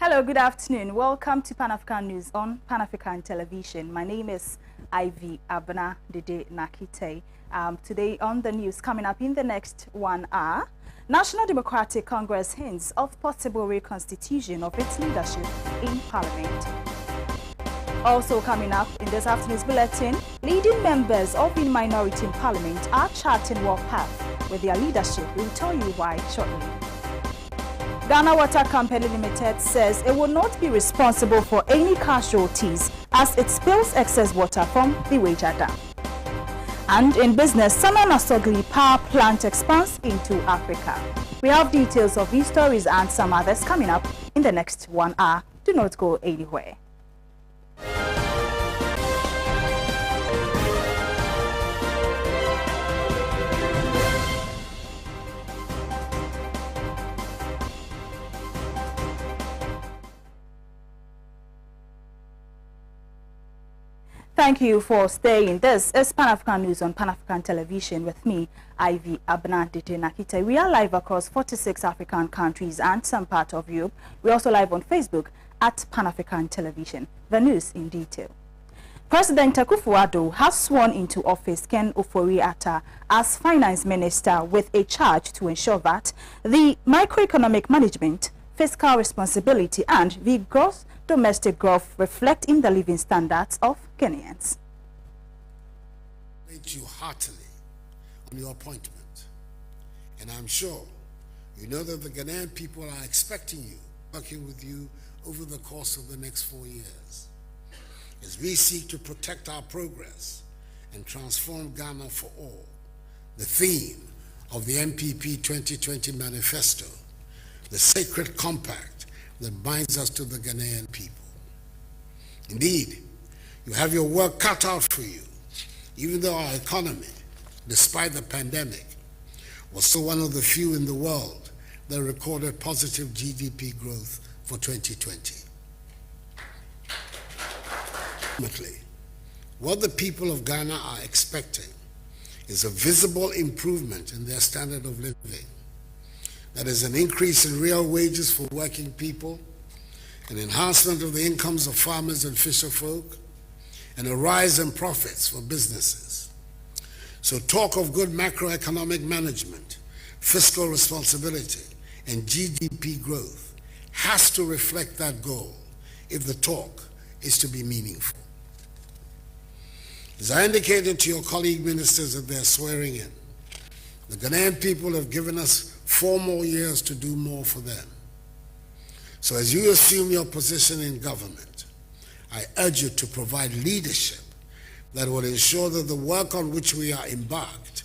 Hello, good afternoon. Welcome to Pan-African News on Pan-African Television. My name is Abena, Dede, Narkie, Teye. Today on the news, coming up in the next 1 hour, National Democratic Congress hints of possible reconstitution of its leadership in Parliament. Also coming up in this afternoon's bulletin, leading members of the minority in Parliament are charting war path with their leadership. We'll tell you why shortly. Ghana Water Company Limited says it will not be responsible for any casualties as it spills excess water from the Wager Dam. And in business, Sana Nasogli power plant expands into Africa. We have details of these stories and some others coming up in the next 1 hour. Do not go anywhere. Thank you for staying. This is Pan-African News on Pan-African Television with me, Abena, Dede, Narkie. We are live across 46 African countries and some part of Europe. We're also live on Facebook at Pan-African Television. The news in detail. President Akufo-Addo has sworn into office Ken Ofori-Atta as Finance Minister with a charge to ensure that the macroeconomic management, fiscal responsibility and the gross domestic growth reflect in the living standards of Ghanaians. Thank you heartily on your appointment, and I'm sure you know that the Ghanaian people are expecting you, working with you over the course of the next 4 years, as we seek to protect our progress and transform Ghana for all. The theme of the MPP 2020 manifesto, the sacred compact that binds us to the Ghanaian people. Indeed, you have your work cut out for you, even though our economy, despite the pandemic, was still one of the few in the world that recorded positive GDP growth for 2020. Ultimately, what the people of Ghana are expecting is a visible improvement in their standard of living. That is an increase in real wages for working people, an enhancement of the incomes of farmers and fisherfolk, and a rise in profits for businesses. So talk of good macroeconomic management, fiscal responsibility, and GDP growth has to reflect that goal if the talk is to be meaningful. As I indicated to your colleague ministers at their swearing in, the Ghanaian people have given us 4 more years to do more for them. So as you assume your position in government, I urge you to provide leadership that will ensure that the work on which we are embarked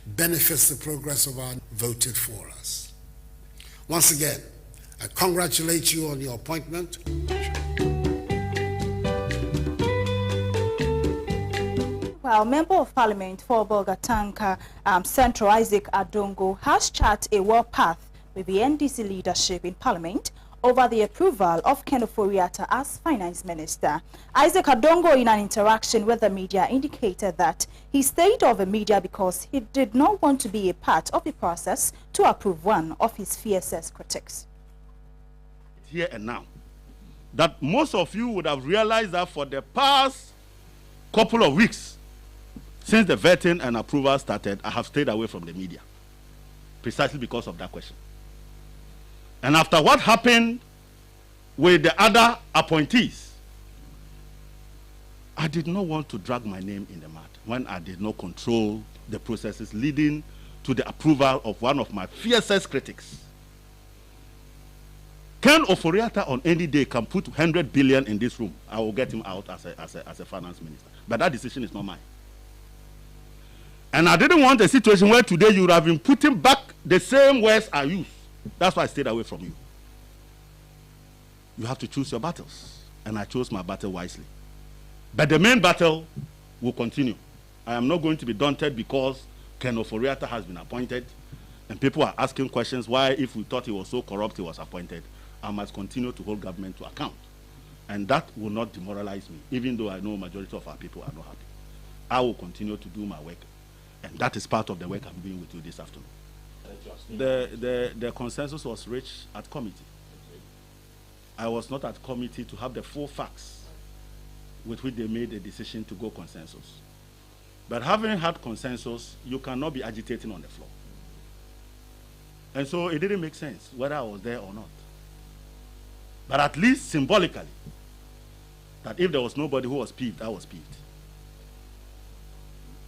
benefits the progress of our voted for us. Once again, I congratulate you on your appointment. Well, Member of Parliament for Bolgatanka Central Isaac Adongo has charted a war path with the NDC leadership in Parliament over the approval of Ken Ofori-Atta as Finance Minister. Isaac Adongo, in an interaction with the media, indicated that he stayed off the media because he did not want to be a part of the process to approve one of his fiercest critics. Here and now, that most of you would have realized that for the past couple of weeks, since the vetting and approval started, I have stayed away from the media, precisely because of that question. And after what happened with the other appointees, I did not want to drag my name in the mud when I did not control the processes leading to the approval of one of my fiercest critics. Ken Ofori-Atta on any day can put 100 billion in this room. I will get him out as a finance minister. But that decision is not mine. And I didn't want a situation where today you would have been putting back the same words I used. That's why I stayed away from you. You have to choose your battles. And I chose my battle wisely. But the main battle will continue. I am not going to be daunted because Ken Ofori-Atta has been appointed. And people are asking questions why, if we thought he was so corrupt, he was appointed. I must continue to hold government to account. And that will not demoralize me, even though I know a majority of our people are not happy. I will continue to do my work. And that is part of the work I'm doing with you this afternoon. The consensus was reached at committee. I was not at committee to have the full facts with which they made a decision to go consensus. But having had consensus, you cannot be agitating on the floor. And so it didn't make sense whether I was there or not. But at least symbolically, that if there was nobody who was peeved, I was peeved.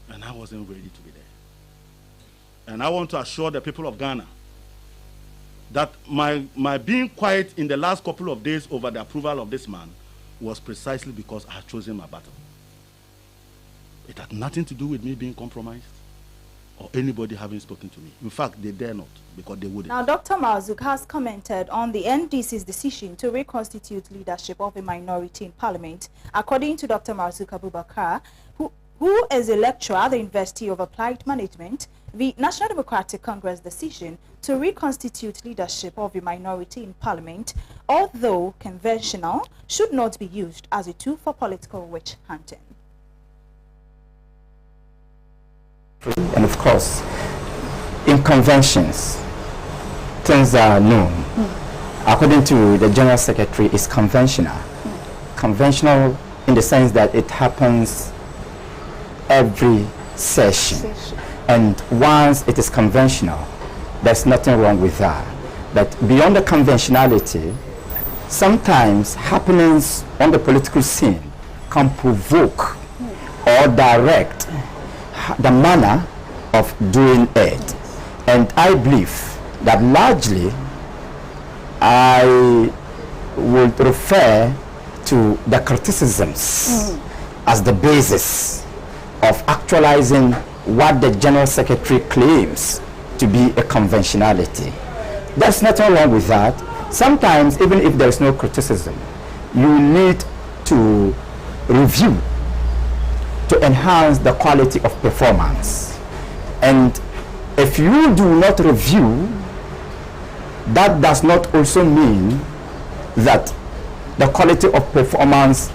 And I wasn't ready to be there. And I want to assure the people of Ghana that my being quiet in the last couple of days over the approval of this man was precisely because I had chosen my battle. It had nothing to do with me being compromised or anybody having spoken to me. In fact, they dare not, because they wouldn't. Now, Dr. Marzuk has commented on the NDC's decision to reconstitute leadership of a minority in parliament. According to Dr. Marzuk Abubakar, who is a lecturer at the University of Applied Management, the National Democratic Congress decision to reconstitute leadership of a minority in parliament, although conventional, should not be used as a tool for political witch hunting. And of course, in conventions, things are known. According to the General Secretary, it's conventional. Conventional in the sense that it happens every session. And once it is conventional, there's nothing wrong with that. But beyond the conventionality, sometimes happenings on the political scene can provoke or direct the manner of doing it. And I believe that largely I would refer to the criticisms as the basis of actualizing what the General Secretary claims to be a conventionality. There's nothing wrong with that. Sometimes, even if there's no criticism, you need to review to enhance the quality of performance. And if you do not review, that does not also mean that the quality of performance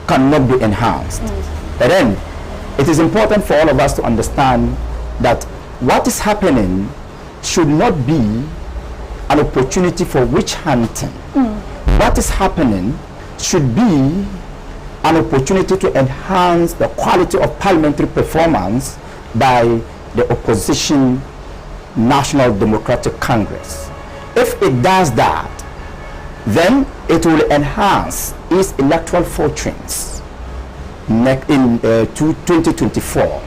cannot be enhanced. But then, it is important for all of us to understand that what is happening should not be an opportunity for witch hunting. What is happening should be an opportunity to enhance the quality of parliamentary performance by the opposition National Democratic Congress. If it does that, then it will enhance its electoral fortunes in 2024.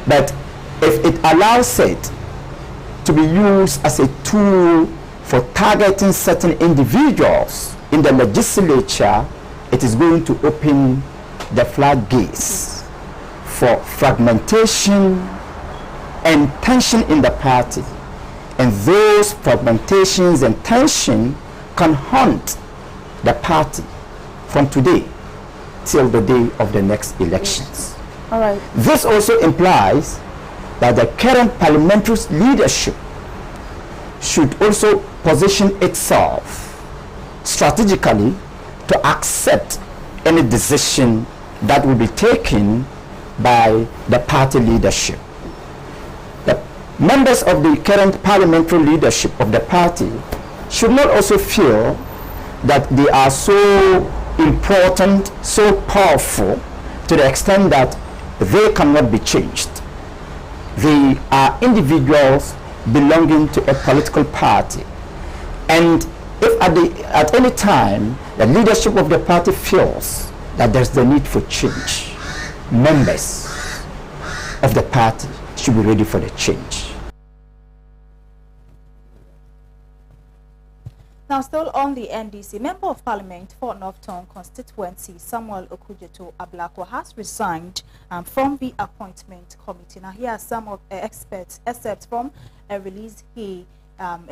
But if it allows it to be used as a tool for targeting certain individuals in the legislature, it is going to open the floodgates for fragmentation and tension in the party. And those fragmentations and tension can haunt the party from today till the day of the next elections. All right. This also implies that the current parliamentary leadership should also position itself strategically to accept any decision that will be taken by the party leadership. The members of the current parliamentary leadership of the party should not also feel that they are so important, so powerful, to the extent that they cannot be changed. They are individuals belonging to a political party. And if at any time the leadership of the party feels that there's the need for change, members of the party should be ready for the change. Now, still on the NDC, Member of Parliament for Northton constituency Samuel Okujeto Ablakwa has resigned from the appointment committee. Now, here are some of experts, except from a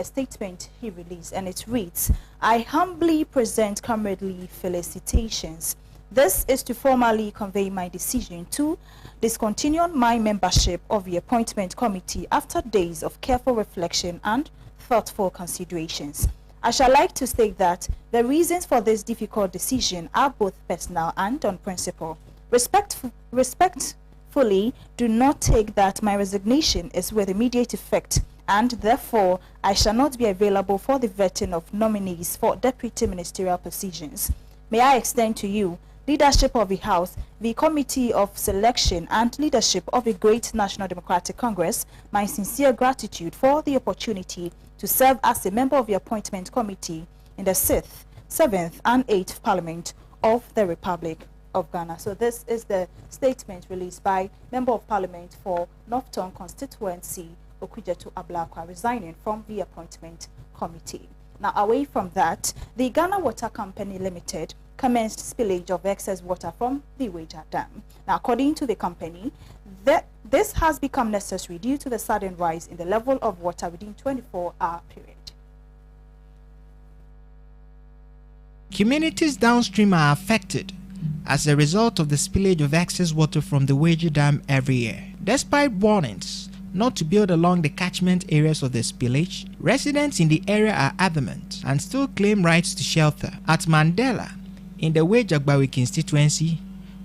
statement he released, and it reads, "I humbly present comradely felicitations. This is to formally convey my decision to discontinue my membership of the appointment committee after days of careful reflection and thoughtful considerations. I shall like to state that the reasons for this difficult decision are both personal and on principle. Respectfully, do not take that my resignation is with immediate effect and therefore I shall not be available for the vetting of nominees for deputy ministerial positions. May I extend to you, leadership of the House, the Committee of Selection, and leadership of the great National Democratic Congress, my sincere gratitude for the opportunity to serve as a member of the Appointment Committee in the 6th, 7th, and 8th Parliament of the Republic of Ghana. So this is the statement released by Member of Parliament for Northton Constituency, Okujetu Ablakwa, resigning from the Appointment Committee. Now, away from that, the Ghana Water Company Limited commenced spillage of excess water from the Weija Dam. Now, according to the company, this has become necessary due to the sudden rise in the level of water within 24-hour period. Communities downstream are affected as a result of the spillage of excess water from the Weija Dam every year. Despite warnings not to build along the catchment areas of the spillage, residents in the area are adamant and still claim rights to shelter. At Mandela, in the Weija constituency,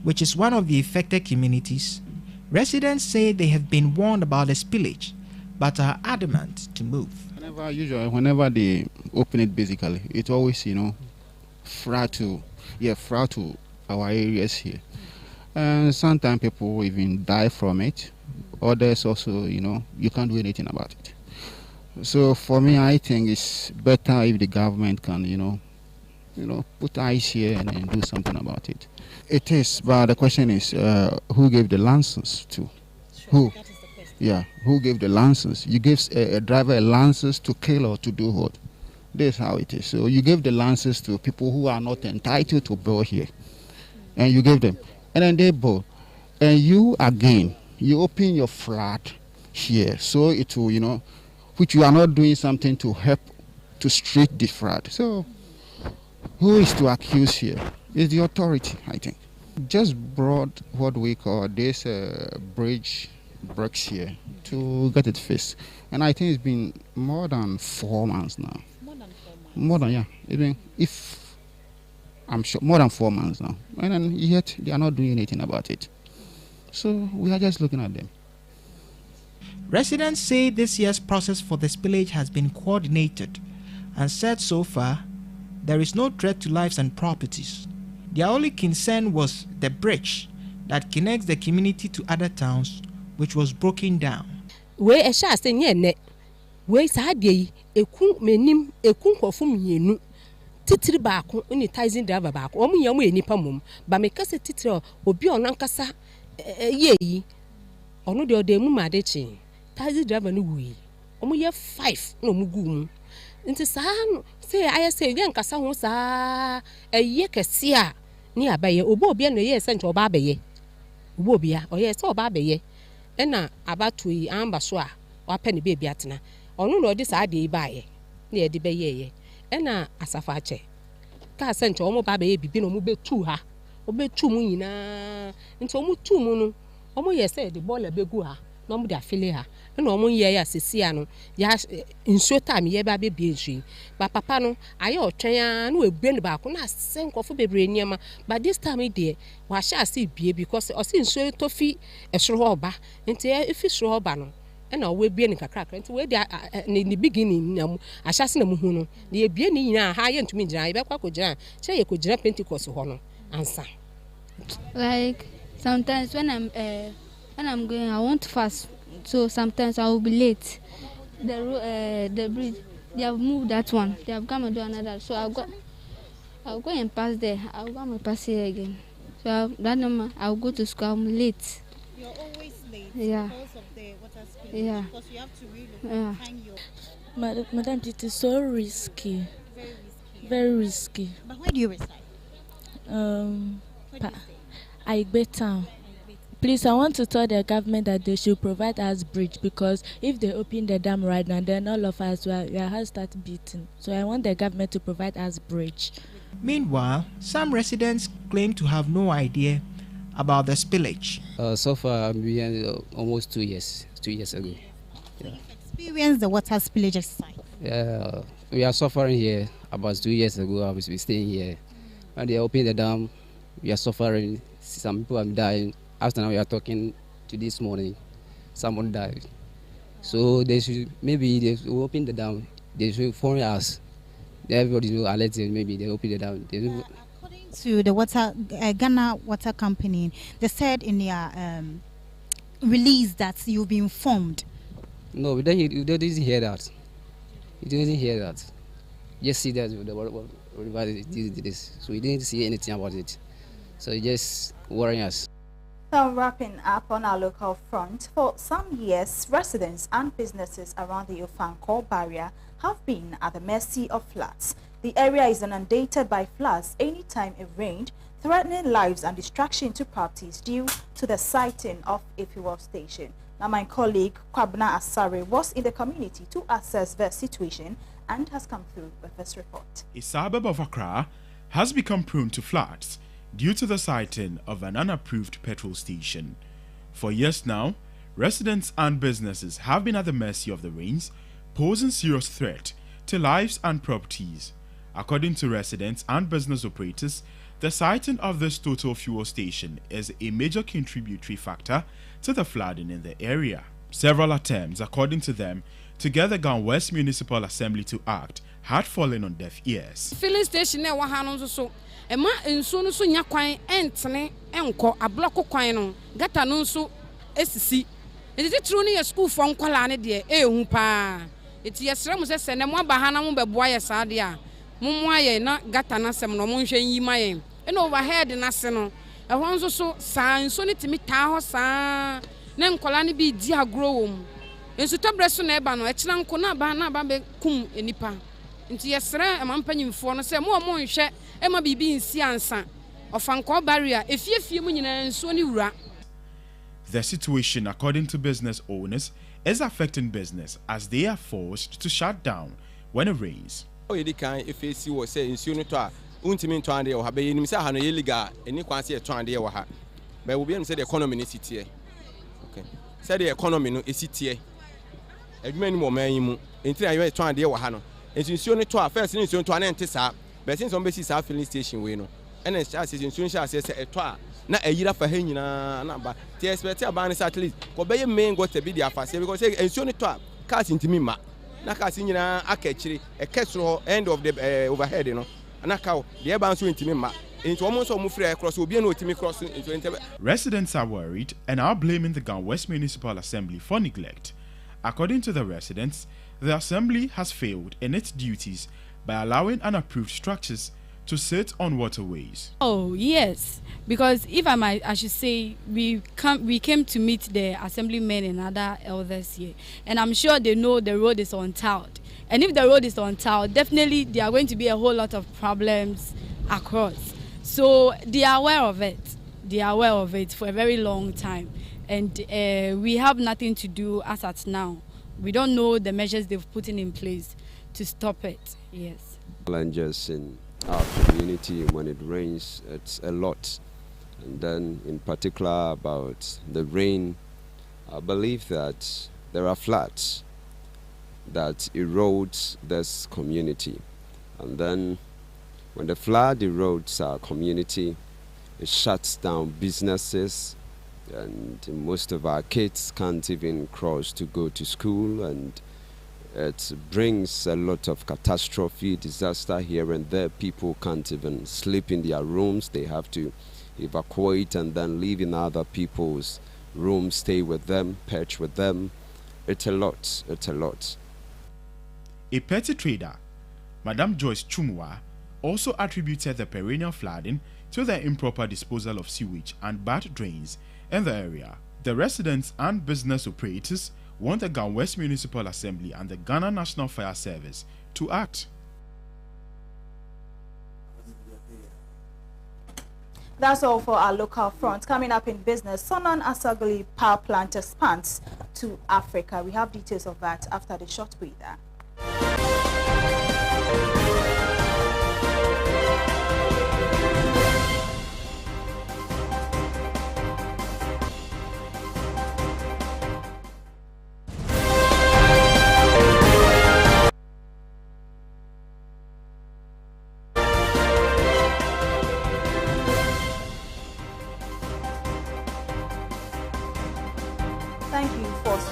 which is one of the affected communities, residents say they have been warned about the spillage but are adamant to move. Whenever they open it, basically, it always, flood to our areas here. And sometimes people even die from it. Others also, you can't do anything about it. So for me, I think it's better if the government can, put eyes here and then do something about it. It is, but the question is, who gave the license to? Sure, who? That is the question. Yeah, who gave the license? You give a driver a license to kill or to do what? That's how it is. So you give the license to people who are not entitled to build here, and you give them, and then they build, and you again. You open your flat here, so it will, which you are not doing something to help to street the flat. So, who is to accuse here? It's the authority, I think. Just brought what we call this bridge bricks here to get it fixed. And I think it's been more than 4 months now. More than 4 months? More than, yeah. Even if, I'm sure, more than 4 months now. And then yet, they are not doing anything about it. So we are just looking at them. Residents say this year's process for the spillage has been coordinated and said so far there is no threat to lives and properties. Their only concern was the bridge that connects the community to other towns, which was broken down. We a shas in ye we sadie eku menim eku nkofum yenu titiri baako ni taizin driver baako omu yamu enipa mum ba me kase titiri obi ono nkasa yeyi ono de odemu madechi taizin driver no wi omu ye 5 no mu gu mu nti saa say I say ye nkasa ho saa eye kese a ni abaye obi no ye se nche oba abaye obi a oye se oba abaye ena abatu yi amba so a wapɛ ne baby atena ɔno na ɔde saa de baaye na yɛde bɛyɛyɛ ɛna asafa akyɛ ka sɛnkyɛ ɔmo ba bɛyɛ bibi na ɔmo bɛtu ha ɔbɛtu mu nyinaa nti ɔmo tu mu no ɔmo yɛ sɛ de bɔɔla bɛgu ha na ɔmo de afele ha ɛna ɔmo yɛ ya sesia no ya nsuo tam yɛ ba bɛbie nsuo ba papa no ayɛ ɔtwɛn a na wabue ne baako na asɛ nkɔfo bebree nneɛma but this time deɛ wahyɛ ase bie because ɔse nsuo tofi ɛsoro hɔ ɔba nti efi soro hɔ ba no ɛna ɔwabie ne kakrakra nti we de ne beginning nam ahyɛ ase na mu hu no na yɛbie ne nyinaa ha yɛ ntumi gyina yɛbɛkɔ akɔgyina kyɛ yɛkɔgyina Pentecost hɔ no ansa. Like sometimes when I'm going, I want to fast, so sometimes I will be late. The bridge, they have moved that one. They have come and do another. So I'll go and pass there. I'll go and pass here again. So that number, I'll go to school. I'm late. You're always late. Yeah. Because of the water spillage. Yeah. Because you have to really hang your. Madam, it is so risky. Very risky. Very risky. But where do you reside? Where do you stay? Abena. Please, I want to tell the government that they should provide us bridge because if they open the dam right now, then all of us will have start beating. So I want the government to provide us bridge. Meanwhile, some residents claim to have no idea about the spillage. So far, I've been here almost 2 years. 2 years ago. Yeah. Experience the water spillage site. We are suffering here about 2 years ago. I was staying here. When they opened the dam, we are suffering. Some people are dying. After now, we are talking to this morning. Someone died. So they should maybe they should open the dam. They should inform us. Everybody will alert them. Maybe they open the dam. According to the Ghana Water Company, they said in their release that you've been informed. No, we didn't hear that. We didn't hear that. Just see that this. So we didn't see anything about it. So it just worrying us. Now wrapping up on our local front, for some years, residents and businesses around the Ofankor barrier have been at the mercy of floods. The area is inundated by floods anytime it rained, threatening lives and destruction to properties due to the sighting of a fuel station. Now my colleague Kwabna Asare was in the community to assess the situation and has come through with this report. A suburb of Accra has become prone to floods due to the sighting of an unapproved petrol station. For years now, residents and businesses have been at the mercy of the rains, posing serious threat to lives and properties. According to residents and business operators, the sighting of this total fuel station is a major contributory factor to the flooding in the area. Several attempts, according to them, to get the Ghana West Municipal Assembly to act had fallen on deaf ears. Filling station so Emma nso no so nya kwan entene enko abloko kwan no gata no nso esisi enti tru no ye school fo nkwala ne de ehu pa enti yesre mu se ne mo aba ha na mo beboa ye sa de a mo aye na gata na sem no mo nhwe yi maye ena overhead na se no ehon nso so sa nso ne timi taa ho sa ne nkwala ne bi di agro wo mu enso tobre so na eba no ekira nko na ba be kum enipa nti yesre amampanyimfo no se mo nhwe ema bibi nsi ansa Ofankor barrier efiefie mu nyina nso ni wura. The situation, according to business owners, is affecting business as they are forced to shut down when it rains. Oyedi kan efesi wo se nsuo no to a untimi nto ande wo ha be yenim se ha no ye liga eni kwanse e to ande wo ha be wo bi em se the economy ni sitie okay se the economy no esitie adwuma ni mo man yi mu enti ayo e to ande wo ha no enti nsuo no to a first ni nsuo to na ente saa but since somebody see filling station we no and then nsuo sha se eto a na ayira fa ha nyina na ba ti expect aba ni at least ko be ye main got be dia fa because say nsuo no to a cars ntimi ma na cars nyina aka akiri e kesro end of the overhead no na ka the eba nsuo ntimi ma enti omo so omo free cross obi na otimi cross into. Residents are worried and are blaming the Ghana West Municipal Assembly for neglect. According to the residents, the assembly has failed in its duties by allowing unapproved structures to sit on waterways. Oh yes, because if I should say, we came to meet the assemblymen and other elders here, and I'm sure they know the road is untiled. And if the road is untiled, definitely there are going to be a whole lot of problems across. So they are aware of it. They are aware of it for a very long time, and we have nothing to do as at now. We don't know the measures they've put in place to stop it. Yes. Challenges in our community when it rains, it's a lot. And then in particular about the rain, I believe that there are floods that erodes this community. And then when the flood erodes our community, it shuts down businesses, and most of our kids can't even cross to go to school, and it brings a lot of catastrophe, disaster here and there. People can't even sleep in their rooms. They have to evacuate and then live in other people's rooms, stay with them, perch with them. It's a lot, it's a lot. A petty trader, Madam Joyce Chumwa, also attributed the perennial flooding to the improper disposal of sewage and bad drains in the area. The residents and business operators want the Ghana West Municipal Assembly and the Ghana National Fire Service to act. That's all for our local front. Coming up in business, Sonan Asagoli power plant expands to Africa. We have details of that after the short breather.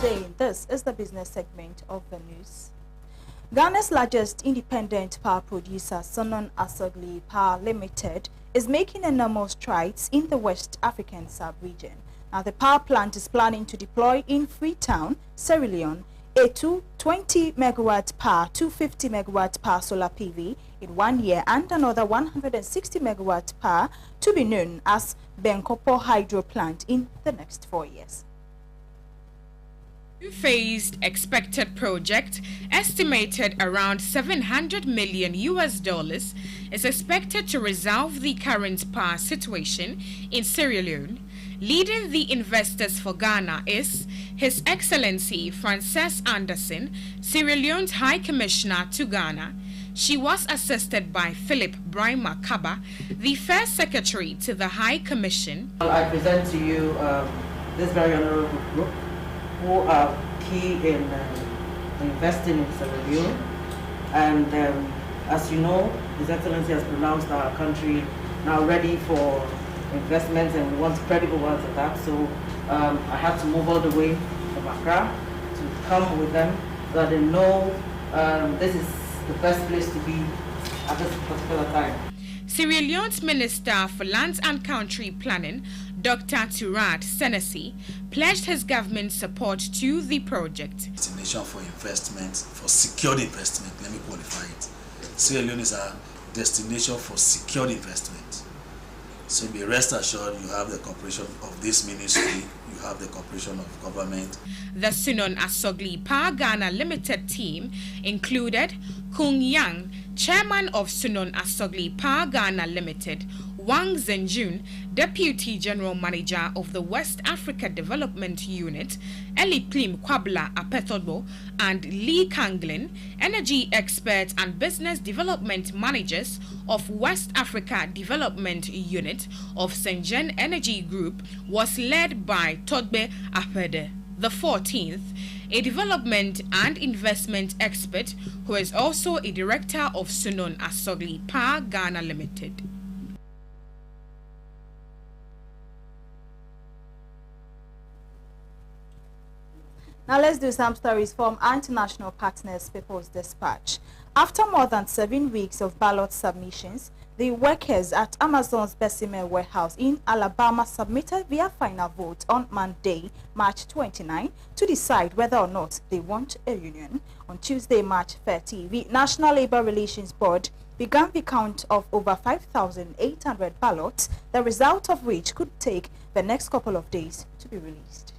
day. This is the business segment of the news. Ghana's largest independent power producer, Sunon Asogli Power Limited, is making enormous strides in the West African sub-region. Now, the power plant is planning to deploy in Freetown, Sierra Leone, a 220 megawatt power, 250 megawatt power solar PV in 1 year, and another 160 megawatt power to be known as Benkopo Hydro Plant in the next 4 years. Two-phased expected project estimated around $700 million is expected to resolve the current power situation in Sierra Leone. Leading the investors for Ghana is His Excellency Frances Anderson, Sierra Leone's High Commissioner to Ghana. She was assisted by Philip Brima Kaba, the first secretary to the High Commission. I present to you this very honorable group who are key in investing in Sierra Leone. And as you know, His Excellency has pronounced our country now ready for investments, and we want credible ones at that. So I had to move all the way from Accra to come with them so that they know this is the best place to be at this particular time. Sierra Leone's Minister for Lands and Country Planning, Dr. Turat Senesi, pledged his government's support to the project. Destination for investment, for secured investment, let me qualify it. Sierra Leone is a destination for secured investment. So be rest assured you have the cooperation of this ministry, you have the cooperation of government. The Sunon Asogli Power Ghana Limited team included Kung Yang, chairman of Sunon Asogli Power Ghana Limited, Wang Zhenjun, Deputy General Manager of the West Africa Development Unit, Eli Plim Kwabla Apethobo, and Lee Kanglin, energy experts and business development managers of West Africa Development Unit of Sengen Energy Group, was led by Todbe Apede the 14th, a development and investment expert who is also a director of Sunon Asogli Power Ghana Limited. Now let's do some stories from International Partners People's Dispatch. After more than 7 weeks of ballot submissions, the workers at Amazon's Bessemer warehouse in Alabama submitted their final vote on Monday, March 29, to decide whether or not they want a union. On Tuesday, March 30, the National Labor Relations Board began the count of over 5,800 ballots, the result of which could take the next couple of days to be released.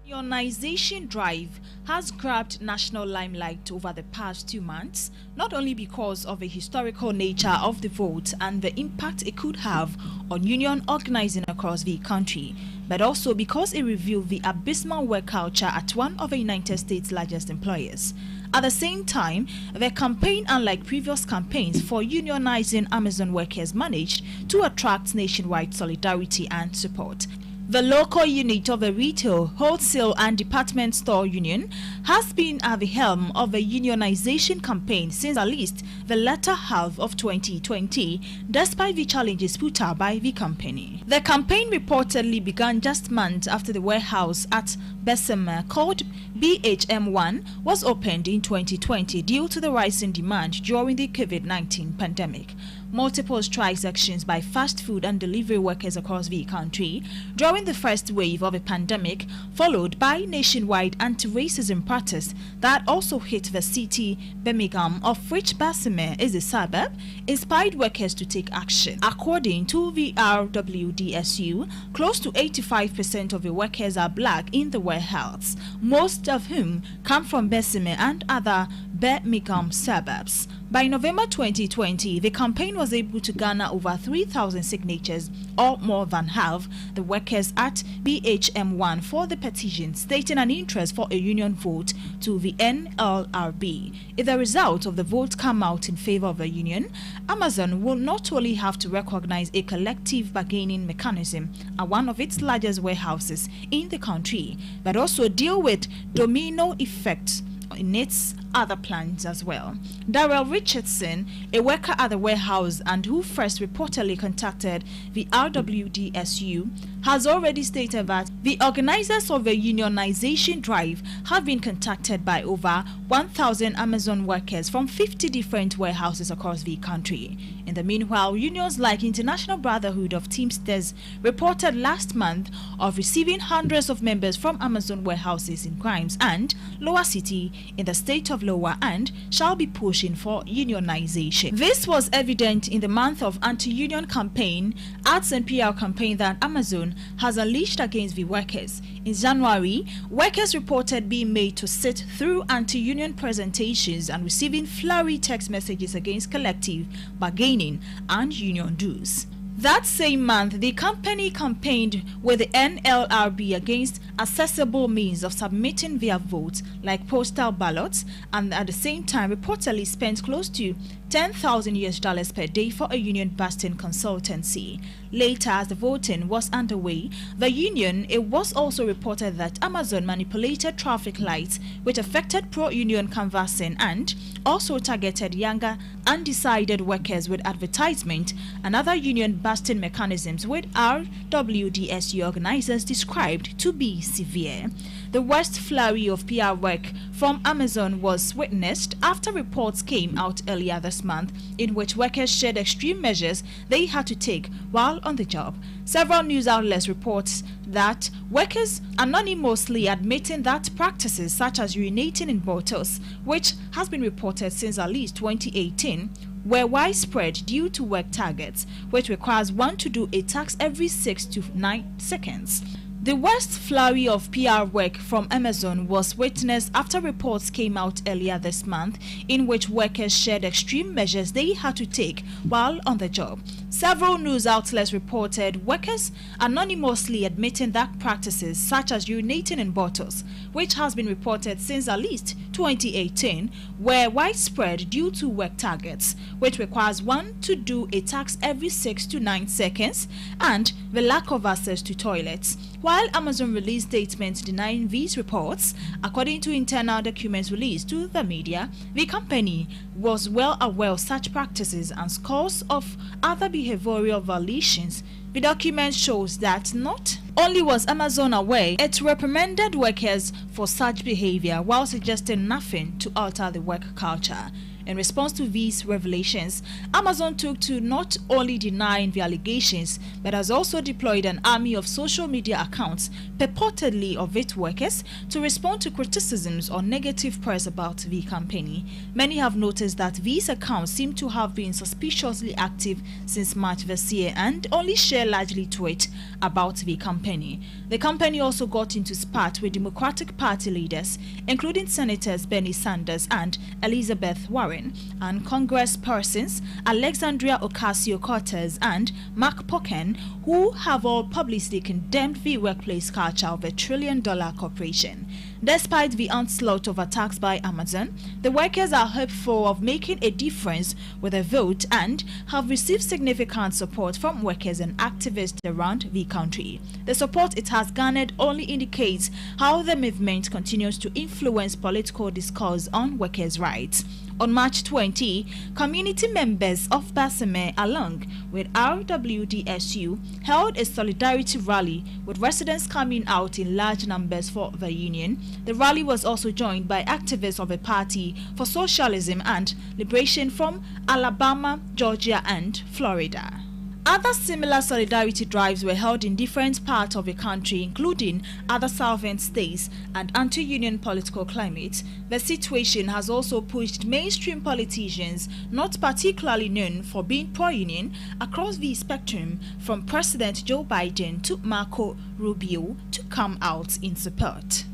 Unionization drive has grabbed national limelight over the past 2 months, not only because of the historical nature of the vote and the impact it could have on union organizing across the country, but also because it revealed the abysmal work culture at one of the United States' largest employers. At the same time, the campaign, unlike previous campaigns for unionizing Amazon workers, managed to attract nationwide solidarity and support. The local unit of the Retail, Wholesale and Department Store Union has been at the helm of the unionization campaign since at least the latter half of 2020, despite the challenges put out by the company. The campaign reportedly began just months after the warehouse at Bessemer, called BHM1, was opened in 2020 due to the rising demand during the COVID-19 pandemic. Multiple strike actions by fast food and delivery workers across the country during the first wave of the pandemic, followed by nationwide anti-racism protests that also hit the city, Birmingham, of which Bessemer is a suburb, inspired workers to take action. According to the RWDSU, close to 85% of the workers are black in the warehouse, most of whom come from Bessemer and other Birmingham suburbs. By November 2020, the campaign was able to garner over 3,000 signatures, or more than half the workers at BHM1 for the petition, stating an interest for a union vote to the NLRB. If the result of the vote come out in favor of a union, Amazon will not only have to recognize a collective bargaining mechanism at one of its largest warehouses in the country, but also deal with domino effects in its other plants as well. Darrell Richardson, a worker at the warehouse and who first reportedly contacted the RWDSU, has already stated that the organizers of the unionization drive have been contacted by over 1,000 Amazon workers from 50 different warehouses across the country. In the meanwhile, unions like International Brotherhood of Teamsters reported last month of receiving hundreds of members from Amazon warehouses in Grimes and Lower City in the state of Lower and shall be pushing for unionization. This was evident in the month of anti-union campaign, ads and PR campaign that Amazon has unleashed against the workers. In January, workers reported being made to sit through anti-union presentations and receiving flurry text messages against collective bargaining and union dues. That same month, the company campaigned with the NLRB against accessible means of submitting their votes like postal ballots, and at the same time reportedly spent close to $10,000 per day for a union busting consultancy. Later, as the voting was underway, it was also reported that Amazon manipulated traffic lights which affected pro-union canvassing and also targeted younger, undecided workers with advertisement and other union busting mechanisms which RWDSU organizers described to be severe. The worst flurry of PR work from Amazon was witnessed after reports came out earlier this month in which workers shared extreme measures they had to take while on the job. Several news outlets report that workers anonymously admitting that practices such as urinating in bottles, which has been reported since at least 2018, were widespread due to work targets, which requires one to do a task every 6 to 9 seconds. The worst flurry of PR work from Amazon was witnessed after reports came out earlier this month in which workers shared extreme measures they had to take while on the job. Several news outlets reported workers anonymously admitting that practices such as urinating in bottles, which has been reported since at least 2018, were widespread due to work targets, which requires one to do a task every 6 to 9 seconds, and the lack of access to toilets. While Amazon released statements denying these reports, according to internal documents released to the media, the company was well aware of such practices and scores of other behavioral violations. The document shows that not only was Amazon aware, it reprimanded workers for such behavior while suggesting nothing to alter the work culture. In response to these revelations, Amazon took to not only denying the allegations, but has also deployed an army of social media accounts, purportedly of its workers, to respond to criticisms or negative press about the company. Many have noticed that these accounts seem to have been suspiciously active since March this year and only share largely tweet about the company. The company also got into spat with Democratic Party leaders, including Senators Bernie Sanders and Elizabeth Warren, and Congresspersons Alexandria Ocasio-Cortez and Mark Pocan, who have all publicly condemned the workplace culture of a trillion-dollar corporation. Despite the onslaught of attacks by Amazon, the workers are hopeful of making a difference with a vote and have received significant support from workers and activists around the country. The support it has garnered only indicates how the movement continues to influence political discourse on workers' rights. On March 20, community members of Basame, along with RWDSU, held a solidarity rally with residents coming out in large numbers for the union. The rally was also joined by activists of the Party for Socialism and Liberation from Alabama, Georgia, and Florida. Other similar solidarity drives were held in different parts of the country, including other southern states and anti-union political climates. The situation has also pushed mainstream politicians, not particularly known for being pro-union, across the spectrum from President Joe Biden to Marco Rubio to come out in support.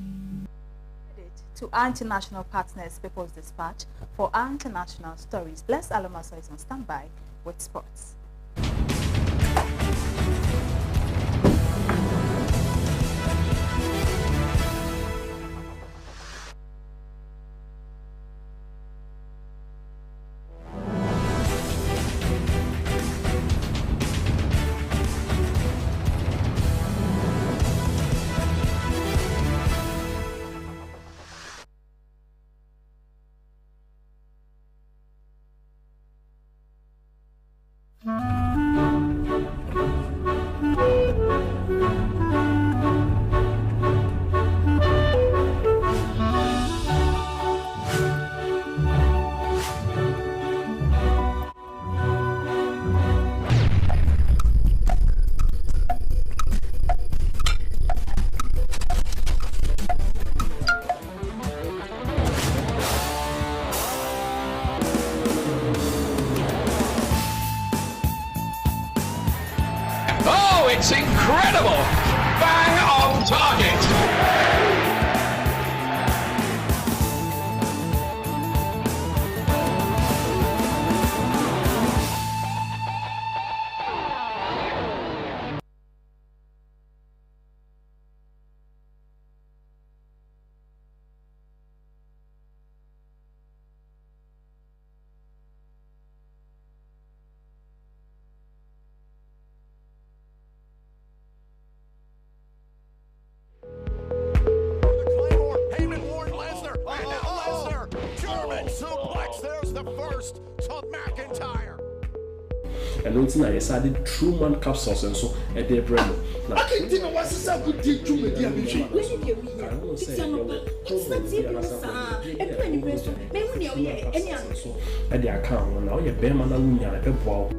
To our international partners, People's Dispatch, for our international stories. Bless Alamaso is on standby with sports. it's incredible. Bang on target. And don't think I decided Truman capsules and so at their brand. I can't think of what's a good deal to me, dear. At the account, now you're bare man, I wouldn't have a ball.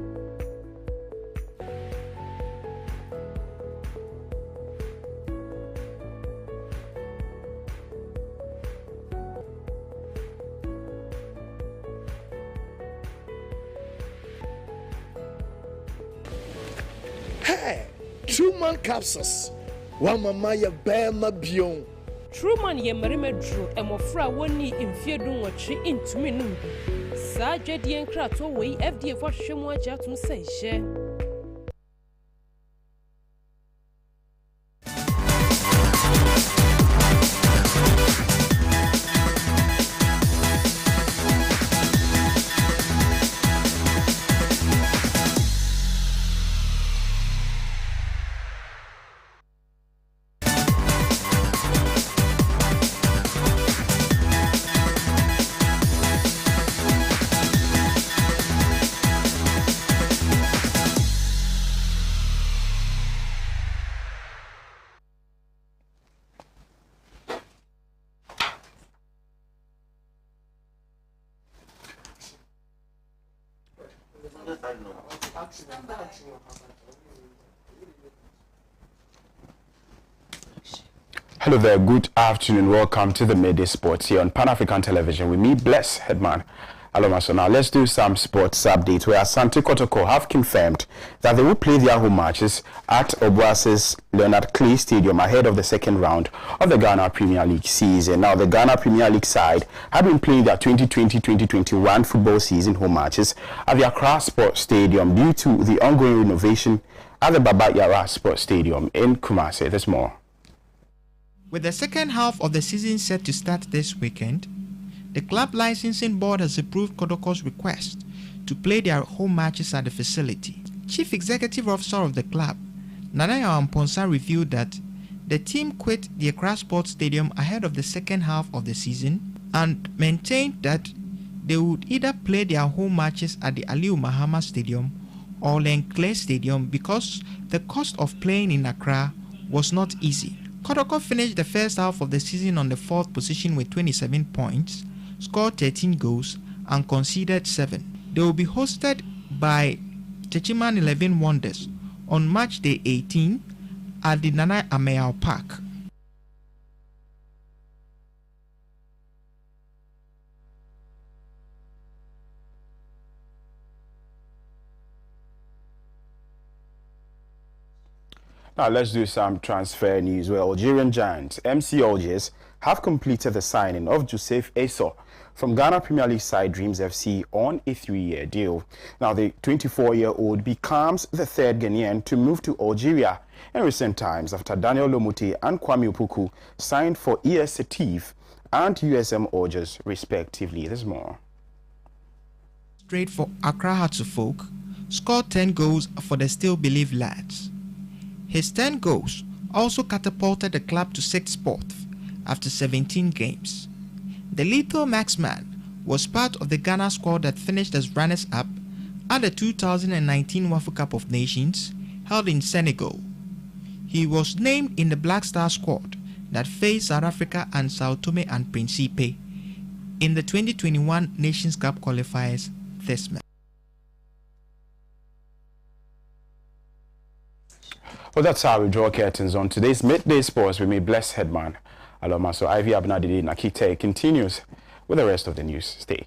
Hey, Truman capsules. One mama ya bema bion. Truman ye marima drew and mofra woni imfie dun watri intumi num. Sa dwade enkrato we FDA for hwemu agya tum senhye. Hello there, good afternoon. Welcome to the Midday Sports here on Pan-African Television with me, Bless Headman. Hello, so now let's do some sports updates where Asante Kotoko have confirmed that they will play their home matches at Obuasi's Leonard Clay Stadium ahead of the second round of the Ghana Premier League season. Now, the Ghana Premier League side have been playing their 2020-2021 football season home matches at the Accra Sports Stadium due to the ongoing renovation at the Baba Yara Sports Stadium in Kumasi. There's more. With the second half of the season set to start this weekend, the club licensing board has approved Kotoko's request to play their home matches at the facility. Chief Executive Officer of the club, Nanaya Amponsa, revealed that the team quit the Accra Sports Stadium ahead of the second half of the season and maintained that they would either play their home matches at the Aliu Mahama Stadium or Clay Stadium because the cost of playing in Accra was not easy. Kotoko finished the first half of the season on the 4th position with 27 points, scored 13 goals and conceded 7. They will be hosted by Techiman 11 Wonders on match day 18 at the Nana Ameao Park. Now let's do some transfer news where Algerian giants MC Algiers have completed the signing of Joseph Eso from Ghana Premier League side Dreams FC on a 3-year deal. Now the 24-year-old becomes the third Ghanaian to move to Algeria in recent times after Daniel Lomote and Kwame Opoku signed for ES Setif and USM Algiers respectively. There's more. Straight for Accra Hatsufolk, scored 10 goals for the Still Believe lads. His 10 goals also catapulted the club to 6th spot after 17 games. The lethal marksman was part of the Ghana squad that finished as runners-up at the 2019 Wafu Cup of Nations held in Senegal. He was named in the Black Star squad that faced South Africa and Sao Tome and Principe in the 2021 Nations Cup qualifiers this month. Well, that's how we draw curtains on today's Midday Sports with me, Bless Headman. Aloma, so Abena, Dede, Narkie, Teye continues with the rest of the news. Stay.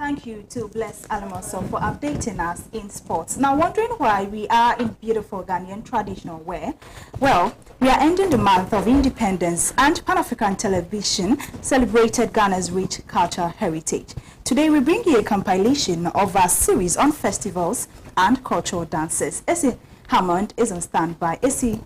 Thank you to Bless Alamoso for updating us in sports. Now, wondering why we are in beautiful Ghanaian traditional wear? Well, we are ending the month of independence, and Pan-African Television celebrated Ghana's rich cultural heritage. Today, we bring you a compilation of our series on festivals and cultural dances. Essie Hammond is on standby. Essie.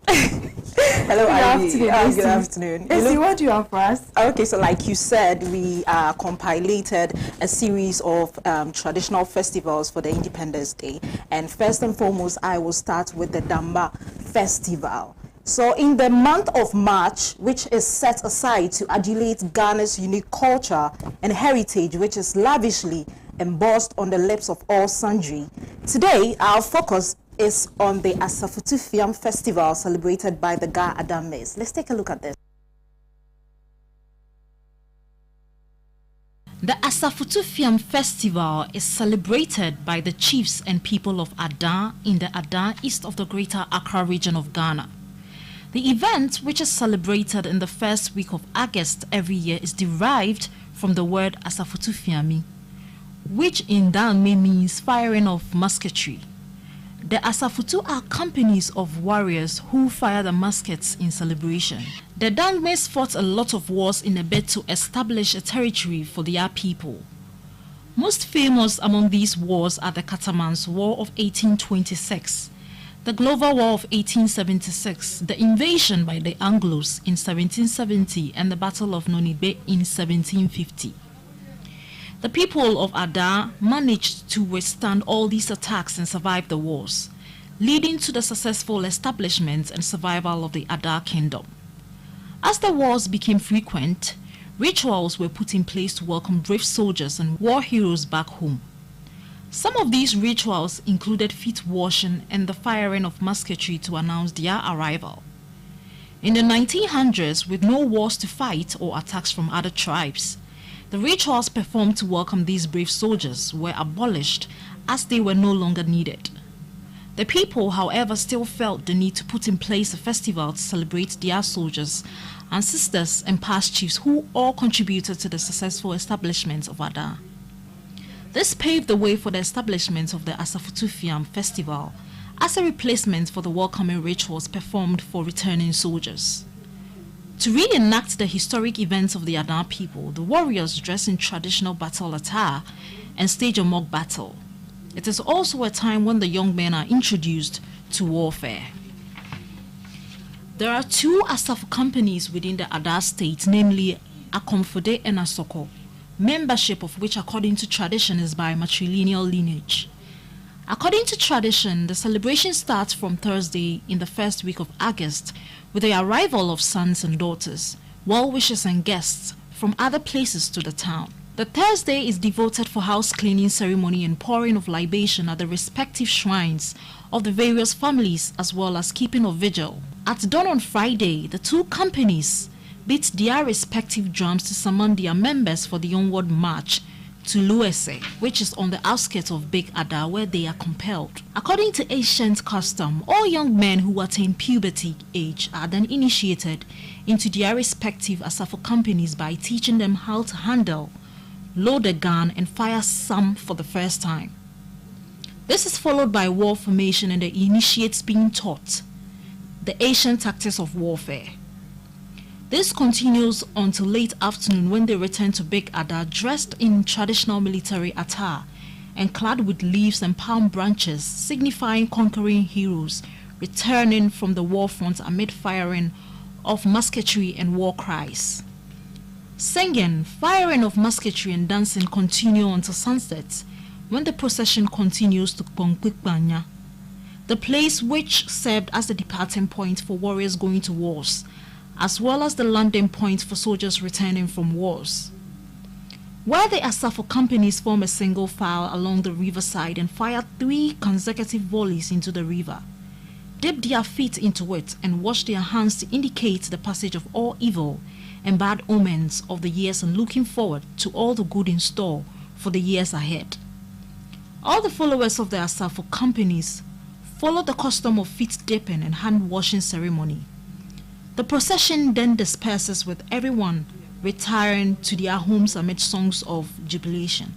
Hello, Ivy. Good afternoon. Essie, what do you have for us? Okay, so like you said, we compilated a series of traditional festivals for the Independence Day. And first and foremost, I will start with the Damba Festival. So in the month of March, which is set aside to adulate Ghana's unique culture and heritage, which is lavishly embossed on the lips of all sundry, today our focus is on the Asafutu Fiam Festival celebrated by the Ga Adames. Let's take a look at this. The Asafutu Fiam Festival is celebrated by the chiefs and people of Ada in the Ada east of the Greater Accra region of Ghana. The event, which is celebrated in the first week of August every year, is derived from the word Asafutu Fiami, which in Dame means firing of musketry. The Asafutu are companies of warriors who fire the muskets in celebration. The Dangmes fought a lot of wars in a bid to establish a territory for their people. Most famous among these wars are the Catamans War of 1826, the Glover War of 1876, the invasion by the Anglos in 1770, and the Battle of Nonibe in 1750. The people of Ada managed to withstand all these attacks and survive the wars, leading to the successful establishment and survival of the Ada kingdom. As the wars became frequent, rituals were put in place to welcome brave soldiers and war heroes back home. Some of these rituals included feet washing and the firing of musketry to announce their arrival. In the 1900s, with no wars to fight or attacks from other tribes, the rituals performed to welcome these brave soldiers were abolished as they were no longer needed. The people, however, still felt the need to put in place a festival to celebrate their soldiers, ancestors, and past chiefs who all contributed to the successful establishment of Ada. This paved the way for the establishment of the Asafutu Fiam Festival as a replacement for the welcoming rituals performed for returning soldiers. To reenact the historic events of the Ada people, the warriors dress in traditional battle attire and stage a mock battle. It is also a time when the young men are introduced to warfare. There are two Asaf companies within the Ada state, namely Akomfode and Asoko, membership of which according to tradition is by matrilineal lineage. According to tradition, the celebration starts from Thursday in the first week of August with the arrival of sons and daughters, well-wishers and guests from other places to the town. The Thursday is devoted for house cleaning ceremony and pouring of libation at the respective shrines of the various families, as well as keeping of vigil. At dawn on Friday, the two companies beat their respective drums to summon their members for the onward march to Luese, which is on the outskirts of Big Ada, where they are compelled. According to ancient custom, all young men who attain puberty age are then initiated into their respective Asafo companies by teaching them how to handle, load a gun, and fire some for the first time. This is followed by war formation and the initiates being taught the ancient tactics of warfare. This continues until late afternoon when they return to Big Ada dressed in traditional military attire and clad with leaves and palm branches, signifying conquering heroes returning from the war front amid firing of musketry and war cries. Singing, firing of musketry and dancing continue until sunset when the procession continues to Kpongkpikpanya, the place which served as the departing point for warriors going to wars, as well as the landing point for soldiers returning from wars. Where the Asafo companies form a single file along the riverside and fire 3 consecutive volleys into the river, dip their feet into it and wash their hands to indicate the passage of all evil and bad omens of the years and looking forward to all the good in store for the years ahead. All the followers of the Asafo companies follow the custom of feet dipping and hand washing ceremony. The procession then disperses with everyone retiring to their homes amid songs of jubilation.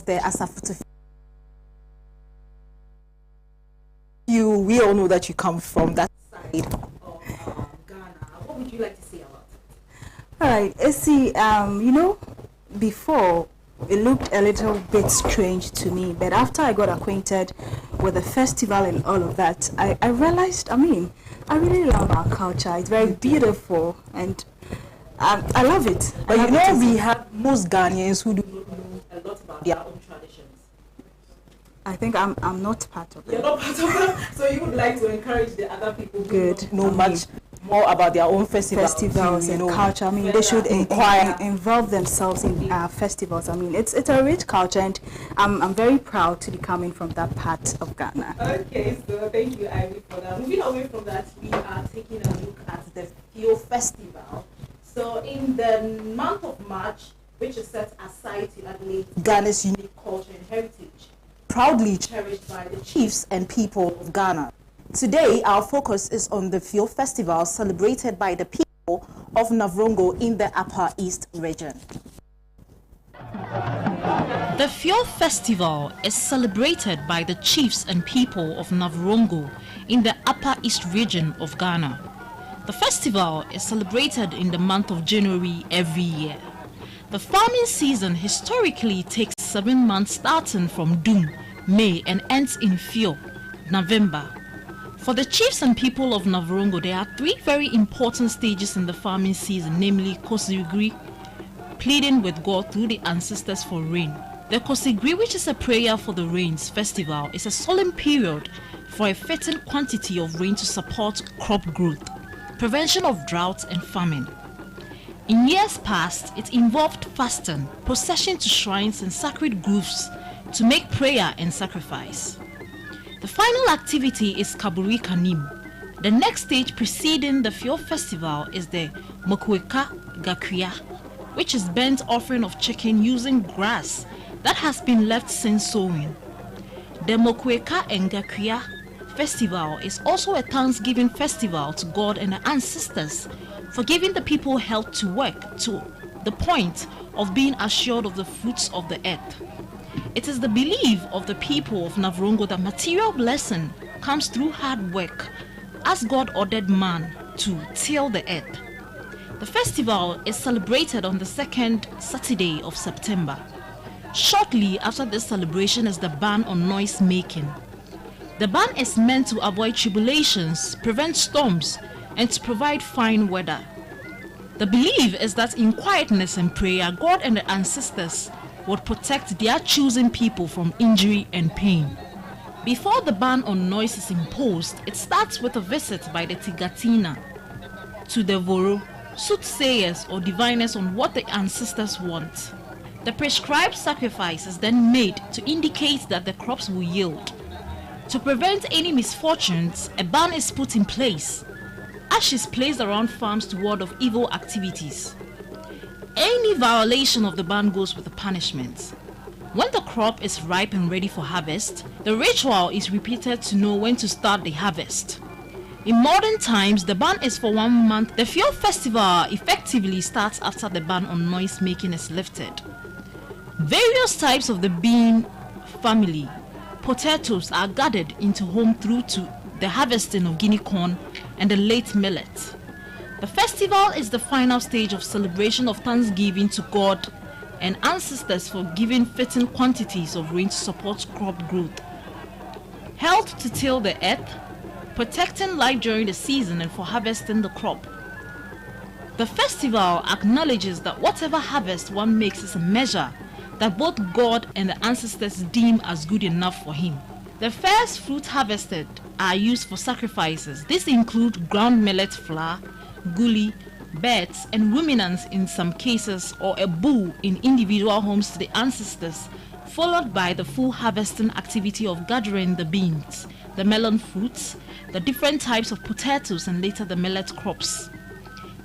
the Asafutu. We all know that you come from that side of Ghana. What would you like to say about it? All right, see, you know, before it looked a little bit strange to me, but after I got acquainted with the festival and all of that, I realized, I mean, I really love our culture. It's very beautiful, and I love it. But you know, we have most Ghanaians who do not know a lot about their own traditions. I think I'm not part of it. You're not part of it, so you would like to encourage the other people to know much more about their own festivals and culture. I mean, they should involve themselves in our festivals. I mean, it's a rich culture, and I'm very proud to be coming from that part of Ghana. Okay, so thank you, Ivy, for that. Moving away from that, we are taking a look at the Fio Festival. So in the month of March, which is set aside to advocate Ghana's unique culture and heritage, proudly cherished by the chiefs and people of Ghana. Today, our focus is on the Fio Festival celebrated by the people of Navrongo in the Upper East region. The Fio Festival is celebrated by the chiefs and people of Navrongo in the Upper East region of Ghana. The festival is celebrated in the month of January every year. The farming season historically takes 7 months, starting from Dum, May, and ends in Fio, November. For the chiefs and people of Navrongo, there are 3 very important stages in the farming season, namely Kosigri, pleading with God through the ancestors for rain. The Kosigri, which is a prayer for the rains festival, is a solemn period for a certain quantity of rain to support crop growth, prevention of drought and famine. In years past, it involved fasting, procession to shrines and sacred groves to make prayer and sacrifice. The final activity is Kaburi Kanim. The next stage preceding the Fio Festival is the Mokweka Gakuya, which is burnt offering of chicken using grass that has been left since sowing. The Mokweka and Gakuya Festival is also a Thanksgiving festival to God and the ancestors for giving the people help to work to the point of being assured of the fruits of the earth. It is the belief of the people of Navrongo that material blessing comes through hard work, as God ordered man to till the earth. The festival is celebrated on the 2nd Saturday of September. Shortly after this celebration is the ban on noise making. The ban is meant to avoid tribulations, prevent storms, and to provide fine weather. The belief is that in quietness and prayer, God and the ancestors would protect their chosen people from injury and pain. Before the ban on noise is imposed, it starts with a visit by the Tigatina to the Voro, soothsayers or diviners on what the ancestors want. The prescribed sacrifice is then made to indicate that the crops will yield. To prevent any misfortunes, a ban is put in place. Ash is placed around farms to ward off evil activities. Any violation of the ban goes with a punishment. When the crop is ripe and ready for harvest, the ritual is repeated to know when to start the harvest. In modern times, the ban is for 1 month. The Fio Festival effectively starts after the ban on noise making is lifted. Various types of the bean family, potatoes, are gathered into home through to the harvesting of guinea corn and the late millet. The festival is the final stage of celebration of thanksgiving to God and ancestors for giving fitting quantities of rain to support crop growth. Held to till the earth, protecting life during the season and for harvesting the crop. The festival acknowledges that whatever harvest one makes is a measure that both God and the ancestors deem as good enough for him. The first fruit harvested are used for sacrifices. These include ground millet flour, gully, birds, and ruminants in some cases, or a bull in individual homes to the ancestors, followed by the full harvesting activity of gathering the beans, the melon fruits, the different types of potatoes, and later the millet crops.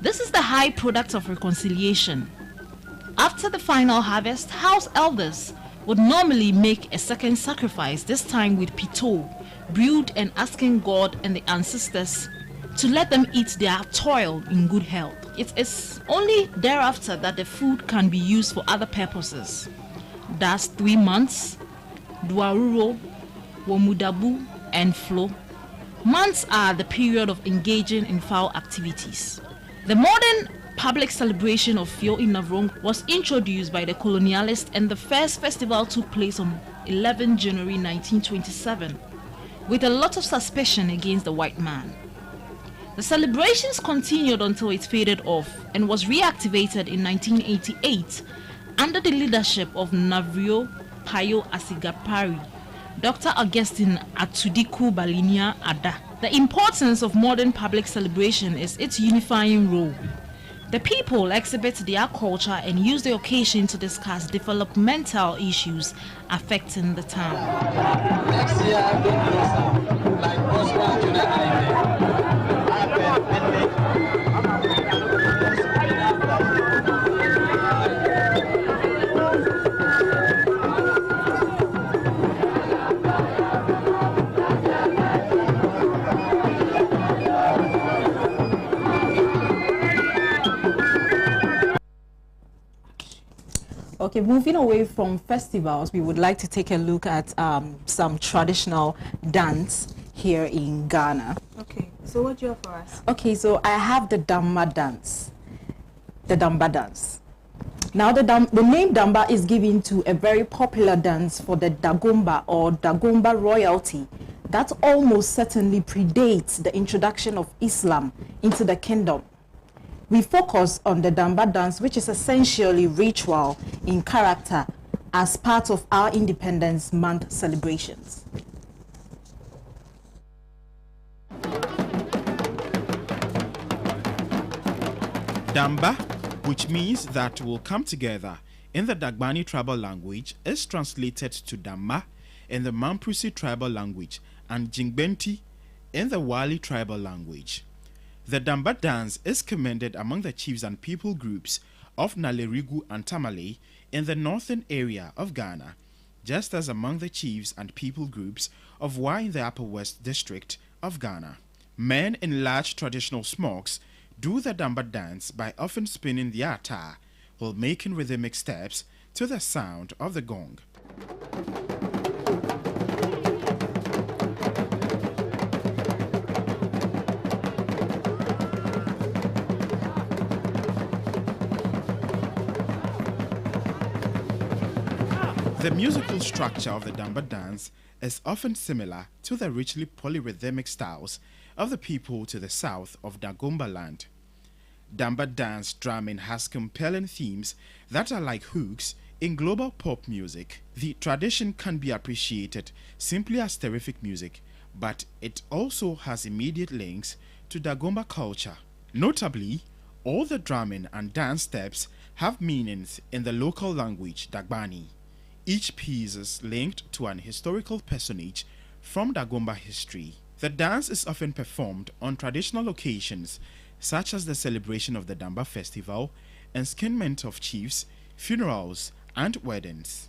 This is the high product of reconciliation. After the final harvest, house elders would normally make a second sacrifice, this time with pito, brewed, and asking God and the ancestors to let them eat their toil in good health. It is only thereafter that the food can be used for other purposes. That's 3 months, Duaruro, Womudabu, and Flo. Months are the period of engaging in foul activities. The modern public celebration of Fio in Navrom was introduced by the colonialists, and the first festival took place on 11 January 1927, with a lot of suspicion against the white man. The celebrations continued until it faded off and was reactivated in 1988 under the leadership of Navrio Payo Asigapari, Dr. Augustine Atudiku Balinia Ada. The importance of modern public celebration is its unifying role. The people exhibit their culture and use the occasion to discuss developmental issues affecting the town. Next year, like Boston Junior High. Okay, moving away from festivals, we would like to take a look at some traditional dance here in Ghana. Okay, so what do you have for us? Okay, so I have the Damba dance. The Damba dance. Now the name Damba is given to a very popular dance for the Dagomba or Dagomba royalty that almost certainly predates the introduction of Islam into the kingdom. We focus on the Damba dance, which is essentially ritual in character as part of our Independence Month celebrations. Damba, which means that will come together in the Dagbani tribal language, is translated to Damba in the Mampusi tribal language and Jingbenti in the Wali tribal language. The Damba dance is commended among the chiefs and people groups of Nalerigu and Tamale in the northern area of Ghana, just as among the chiefs and people groups of Wa in the Upper West District of Ghana. Men in large traditional smocks do the Damba dance by often spinning their attire while making rhythmic steps to the sound of the gong. The musical structure of the Damba dance is often similar to the richly polyrhythmic styles of the people to the south of Dagomba land. Damba dance drumming has compelling themes that are like hooks in global pop music. The tradition can be appreciated simply as terrific music, but it also has immediate links to Dagomba culture. Notably, all the drumming and dance steps have meanings in the local language Dagbani. Each piece is linked to an historical personage from Dagomba history. The dance is often performed on traditional occasions such as the celebration of the Damba festival, enskinment of chiefs, funerals, and weddings.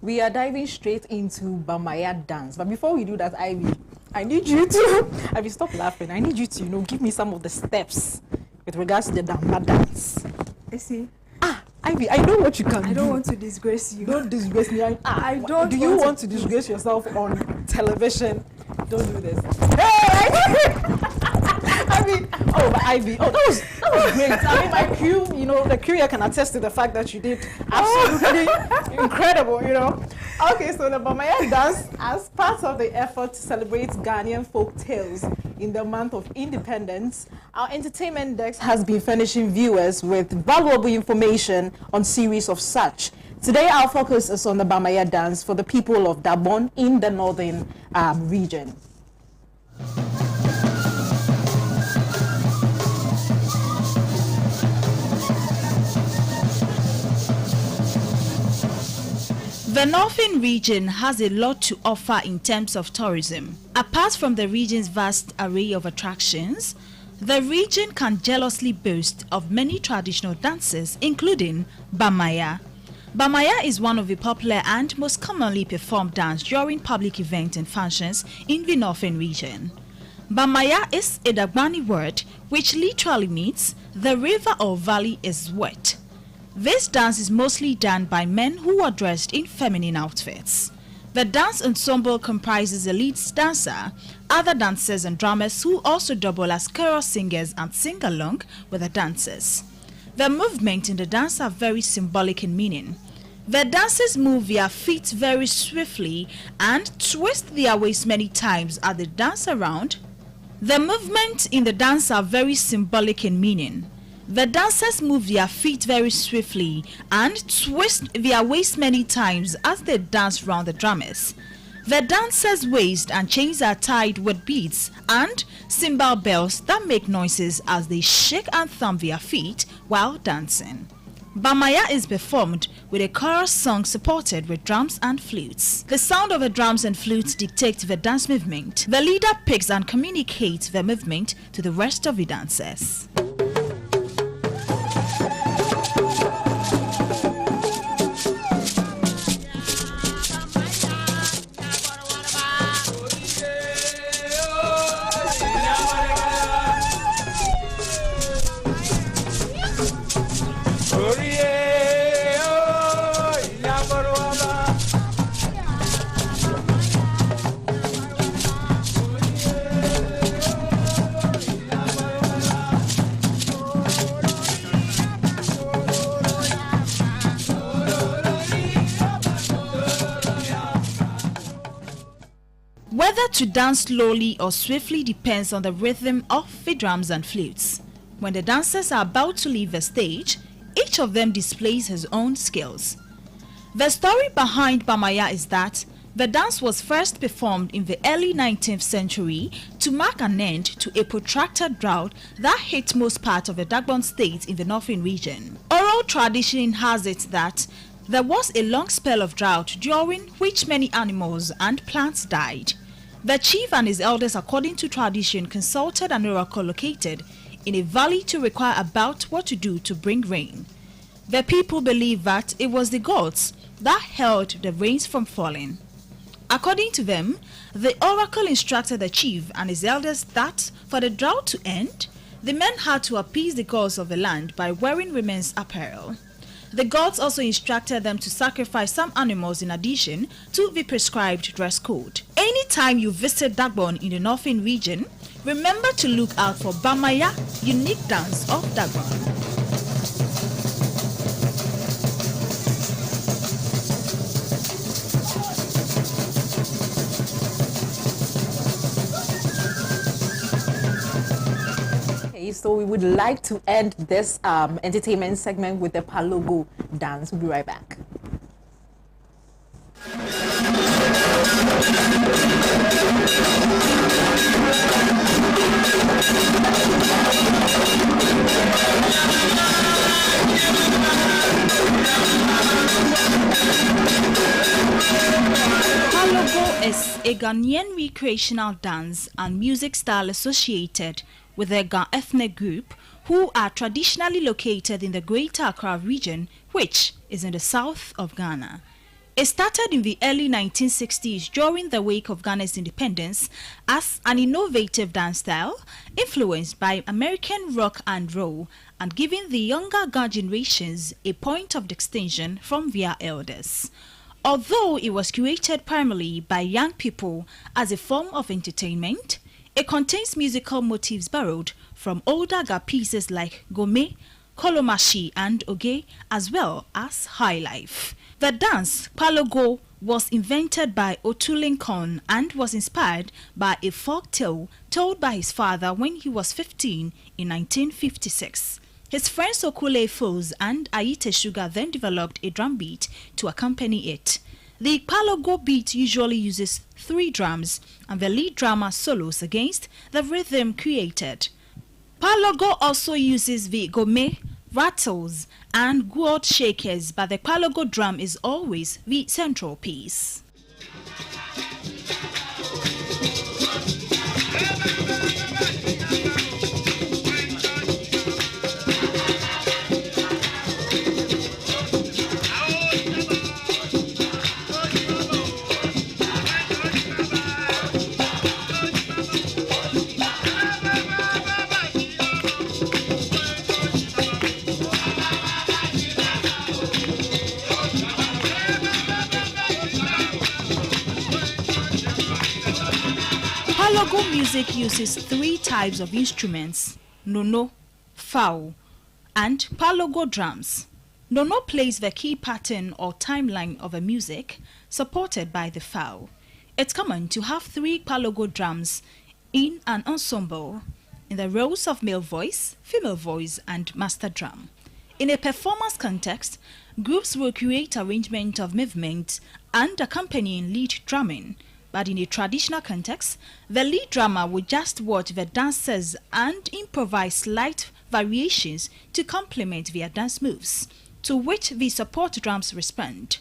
We are diving straight into Bamaya dance. But before we do that, Ivy, I need you to, Ivy, stop laughing. I need you to, give me some of the steps with regards to the Damba dance. You see? Ivy, I know what you can do. I don't want to disgrace you. Don't disgrace me. I don't. Do you want to disgrace yourself on television? Don't do this. Hey! Ivy, that was great. I mean, my crew, the crew here can attest to the fact that you did absolutely incredible, Okay, so the Bamaya dance, as part of the effort to celebrate Ghanaian folk tales, in the month of independence, our entertainment desk has been furnishing viewers with valuable information on series of such. Today, our focus is on the Bamaya dance for the people of Dabon in the northern region. The northern region has a lot to offer in terms of tourism. Apart from the region's vast array of attractions, the region can jealously boast of many traditional dances, including Bamaya. Bamaya is one of the popular and most commonly performed dance during public events and functions in the northern region. Bamaya is a Dagbani word which literally means the river or valley is wet. This dance is mostly done by men who are dressed in feminine outfits. The dance ensemble comprises a lead dancer, other dancers and drummers who also double as chorus singers and sing along with the dancers. The movements in the dance are very symbolic in meaning. The dancers move their feet very swiftly and twist their waist many times as they dance around. The movements in the dance are very symbolic in meaning. The dancers move their feet very swiftly and twist their waist many times as they dance round the drummers. The dancers' waist and chains are tied with beads and cymbal bells that make noises as they shake and thump their feet while dancing. Bamaya is performed with a chorus song supported with drums and flutes. The sound of the drums and flutes dictates the dance movement. The leader picks and communicates the movement to the rest of the dancers. Whether to dance slowly or swiftly depends on the rhythm of the drums and flutes. When the dancers are about to leave the stage, each of them displays his own skills. The story behind Bamaya is that the dance was first performed in the early 19th century to mark an end to a protracted drought that hit most parts of the Dagbon state in the northern region. Oral tradition has it that there was a long spell of drought during which many animals and plants died. The chief and his elders, according to tradition, consulted an oracle located in a valley to inquire about what to do to bring rain. The people believed that it was the gods that held the rains from falling. According to them, the oracle instructed the chief and his elders that for the drought to end, the men had to appease the gods of the land by wearing women's apparel. The gods also instructed them to sacrifice some animals in addition to the prescribed dress code. Anytime you visit Dagbon in the northern region, remember to look out for Bamaya, unique dance of Dagbon. So we would like to end this entertainment segment with the Palogo dance. We'll be right back. Palogo is a Ghanaian recreational dance and music style associated with the Ga ethnic group who are traditionally located in the Greater Accra region, which is in the south of Ghana. It started in the early 1960s during the wake of Ghana's independence as an innovative dance style influenced by American rock and roll and giving the younger Ghana generations a point of distinction from their elders. Although it was created primarily by young people as a form of entertainment, it contains musical motifs borrowed from older Ga pieces like Gome, Kolomashi and Oge, as well as High Life. The dance, Palogo, was invented by Otu Lincoln and was inspired by a folk tale told by his father when he was 15 in 1956. His friends Okule Foles and Aite Sugar then developed a drum beat to accompany it. The Palogo beat usually uses 3 drums and the lead drummer solos against the rhythm created. Palogo also uses the gome, rattles and gourd shakers, but the Palogo drum is always the central piece. Palogo music uses 3 types of instruments: nono, fowl, and palogo drums. Nono plays the key pattern or timeline of a music supported by the fowl. It's common to have 3 palogo drums in an ensemble in the roles of male voice, female voice, and master drum. In a performance context, groups will create arrangement of movement and accompanying lead drumming. But in a traditional context, the lead drummer will just watch the dancers and improvise slight variations to complement their dance moves, to which the support drums respond.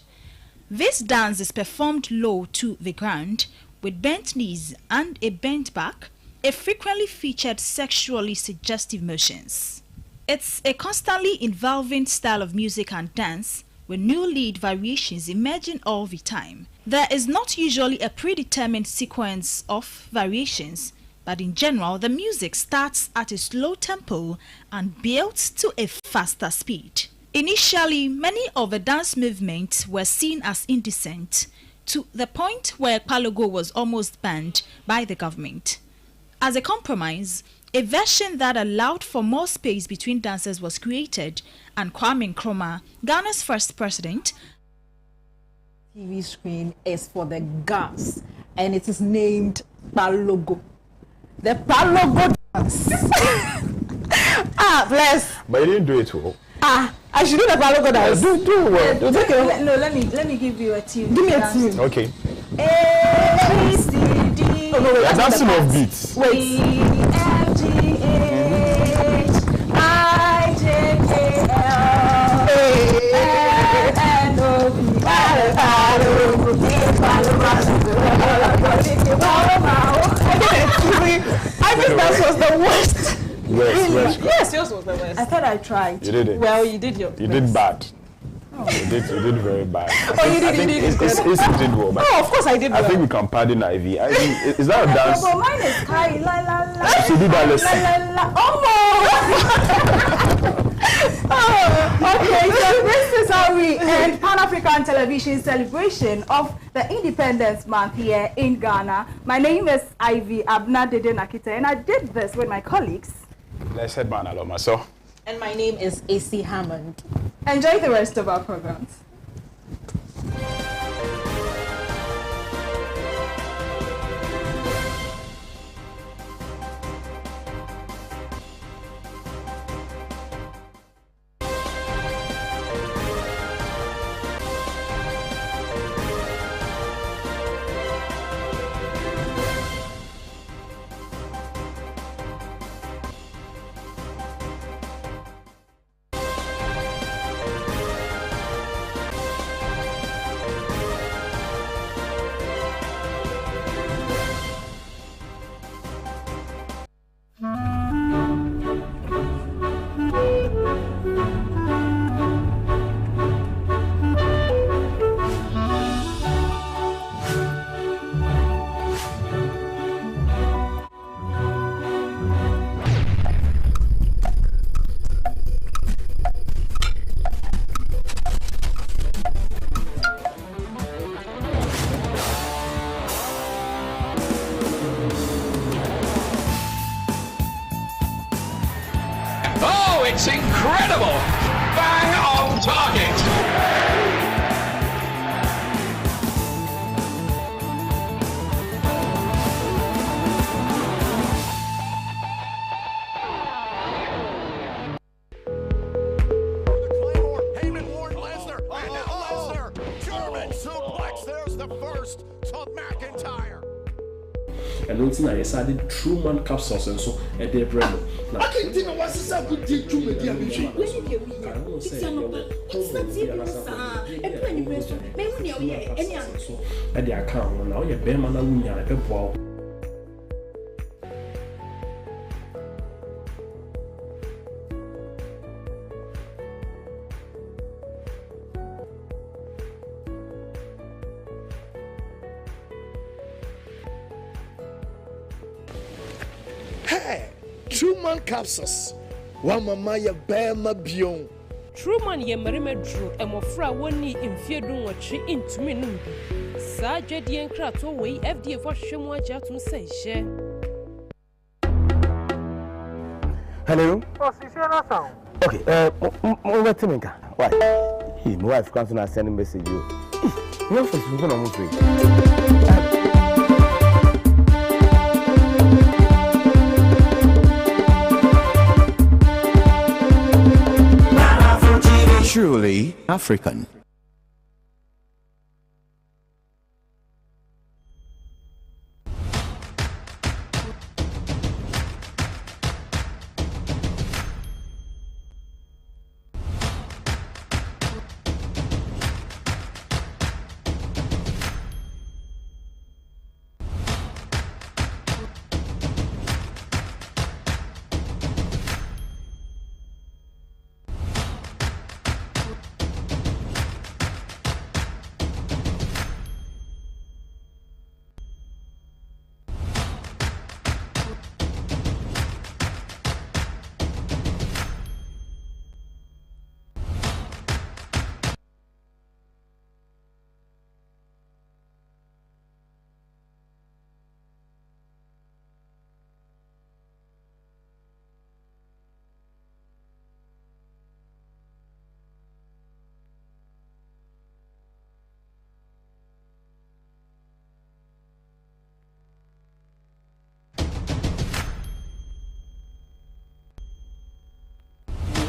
This dance is performed low to the ground, with bent knees and a bent back, a frequently featured sexually suggestive motions. It's a constantly evolving style of music and dance, with new lead variations emerging all the time. There is not usually a predetermined sequence of variations, but in general, the music starts at a slow tempo and builds to a faster speed. Initially, many of the dance movements were seen as indecent, to the point where Palogo was almost banned by the government. As a compromise, a version that allowed for more space between dancers was created, and Kwame Nkrumah, Ghana's first president, TV screen is for the gas, and it is named Palogo. The Palogo dance. Bless. But you didn't do it well. I should do the Palogo dance. Do well. No, let me give you a tune. Give me a tune. Okay. A, B, C, D. Oh, no, wait, that's the some of parts. beats. Wait. E, F, G, H, I, J, K, L, N, O, P, I think that was the worst. Yes, yours was the worst. I thought I tried. You did it. Well, you did your best. You did bad. You did very bad. You did. It's did well. Oh, of course I did well. I think we can pardon Ivy. Is that a dance? But mine is Kai, la la la. She did that lesson. Okay, so this is how we end Pan-African Television celebration of the Independence Month here in Ghana. My name is Ivy Abena Dede Nakite, and I did this with my colleagues. Let's head back along, so. And my name is AC Hammond. Enjoy the rest of our programs. It's incredible! Bang on target! and don't think I decided true man capsules and so at their brand. Now, I can't think of what's a good deal to me, dear. At the account now, you're bear man, I win a ball. Hey, true man capsules. One mama ya bema bion. True man ye marima drew and mofra woni imfie dun watwe intumi num. Sa dwede enkra to we FDA for hwemu agya tum say she. Hello. Oh, Sisiana sound. Okay, wait a minute. Why? My wife comes and send a message you. Your face is going on free. Truly African.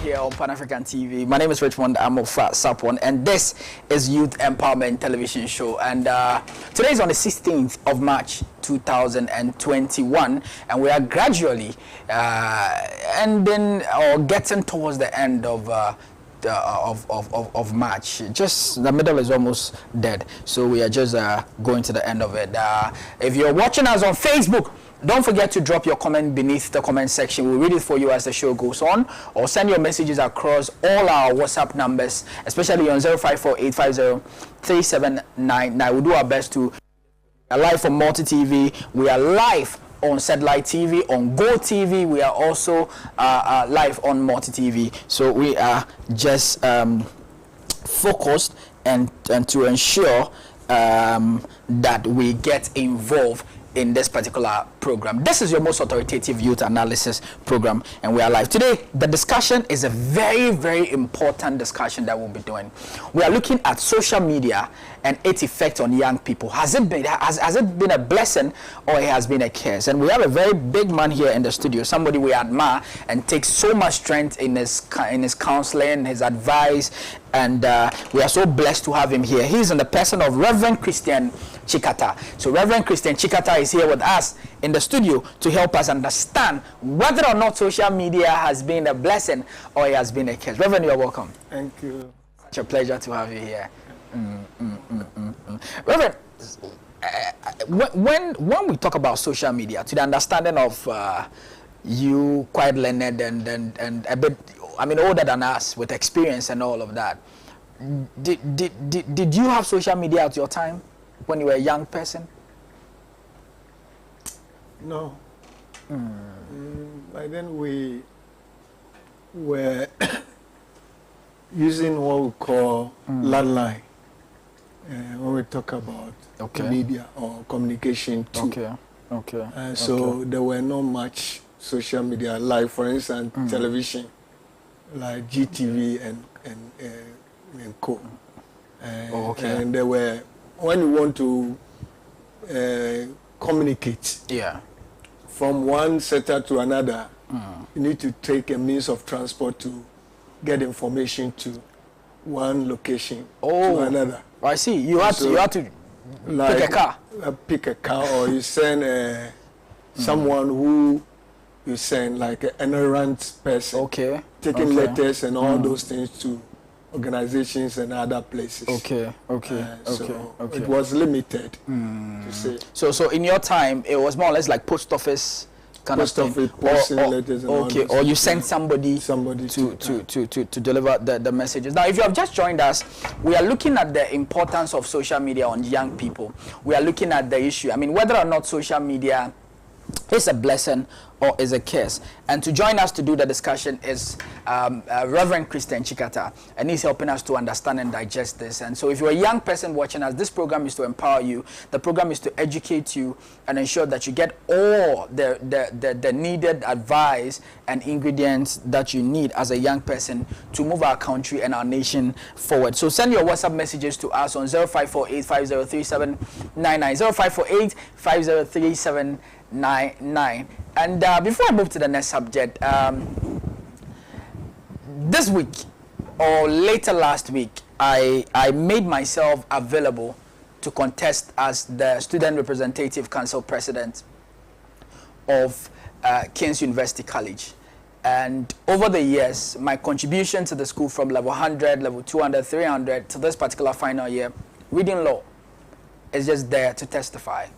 Here on Pan-African TV. My name is Richmond Amofa Sapon, and this is Youth Empowerment Television Show. And today is on the 16th of March 2021, and we are gradually ending or getting towards the end of March. Just the middle is almost dead, so we are just going to the end of it. If you're watching us on Facebook, don't forget to drop your comment beneath the comment section. We'll read it for you as the show goes on, or send your messages across all our WhatsApp numbers, especially on 054-850-3799. We'll do our best to live on Multi TV. We are live on Satellite TV, on Go TV. We are also live on Multi TV. So we are just focused and to ensure that we get involved in this particular program. This is your most authoritative youth analysis program, and we are live today. The discussion is a very, very important discussion that we'll be doing. We are looking at social media and its effect on young people. Has it been a blessing, or it has been a curse? And we have a very big man here in the studio, somebody we admire and takes so much strength in his counseling, his advice, and we are so blessed to have him here. He's in the person of Reverend Christian Chikata. So Reverend Christian Chikata is here with us in the studio to help us understand whether or not social media has been a blessing or it has been a curse. Reverend, you're welcome. Thank you. Such a pleasure to have you here. Reverend, when we talk about social media, to the understanding of you, quite learned and a bit, I mean, older than us with experience and all of that, did you have social media at your time when you were a young person? No. By then we were using what we call landline when we talk about media or communication too. So there were not much social media, like for instance television, like GTV and co. And there were, when you want to communicate from one sector to another, you need to take a means of transport to get information to one location to another. I see. You had to like, pick a car. Pick a car, or you send someone who you send like an errant person. Okay. Taking letters and all those things to organizations and other places. Okay. So it was limited to say. So in your time, it was more or less like post office kind of thing. Letters and all or you sent somebody to deliver the messages. Now, if you have just joined us, we are looking at the importance of social media on young people. We are looking at the issue. I mean, whether or not social media is a blessing or is a curse. And to join us to do the discussion is Reverend Christian Chikata, and he's helping us to understand and digest this. And so if you're a young person watching us, this program is to empower you. The program is to educate you and ensure that you get all the needed advice and ingredients that you need as a young person to move our country and our nation forward. So send your WhatsApp messages to us on 0548 503799, 0548 503799. And before I move to the next subject, this week or later last week, I made myself available to contest as the Student Representative Council President of King's University College. And over the years, my contribution to the school from level 100, level 200, 300 to this particular final year, reading law, is just there to testify.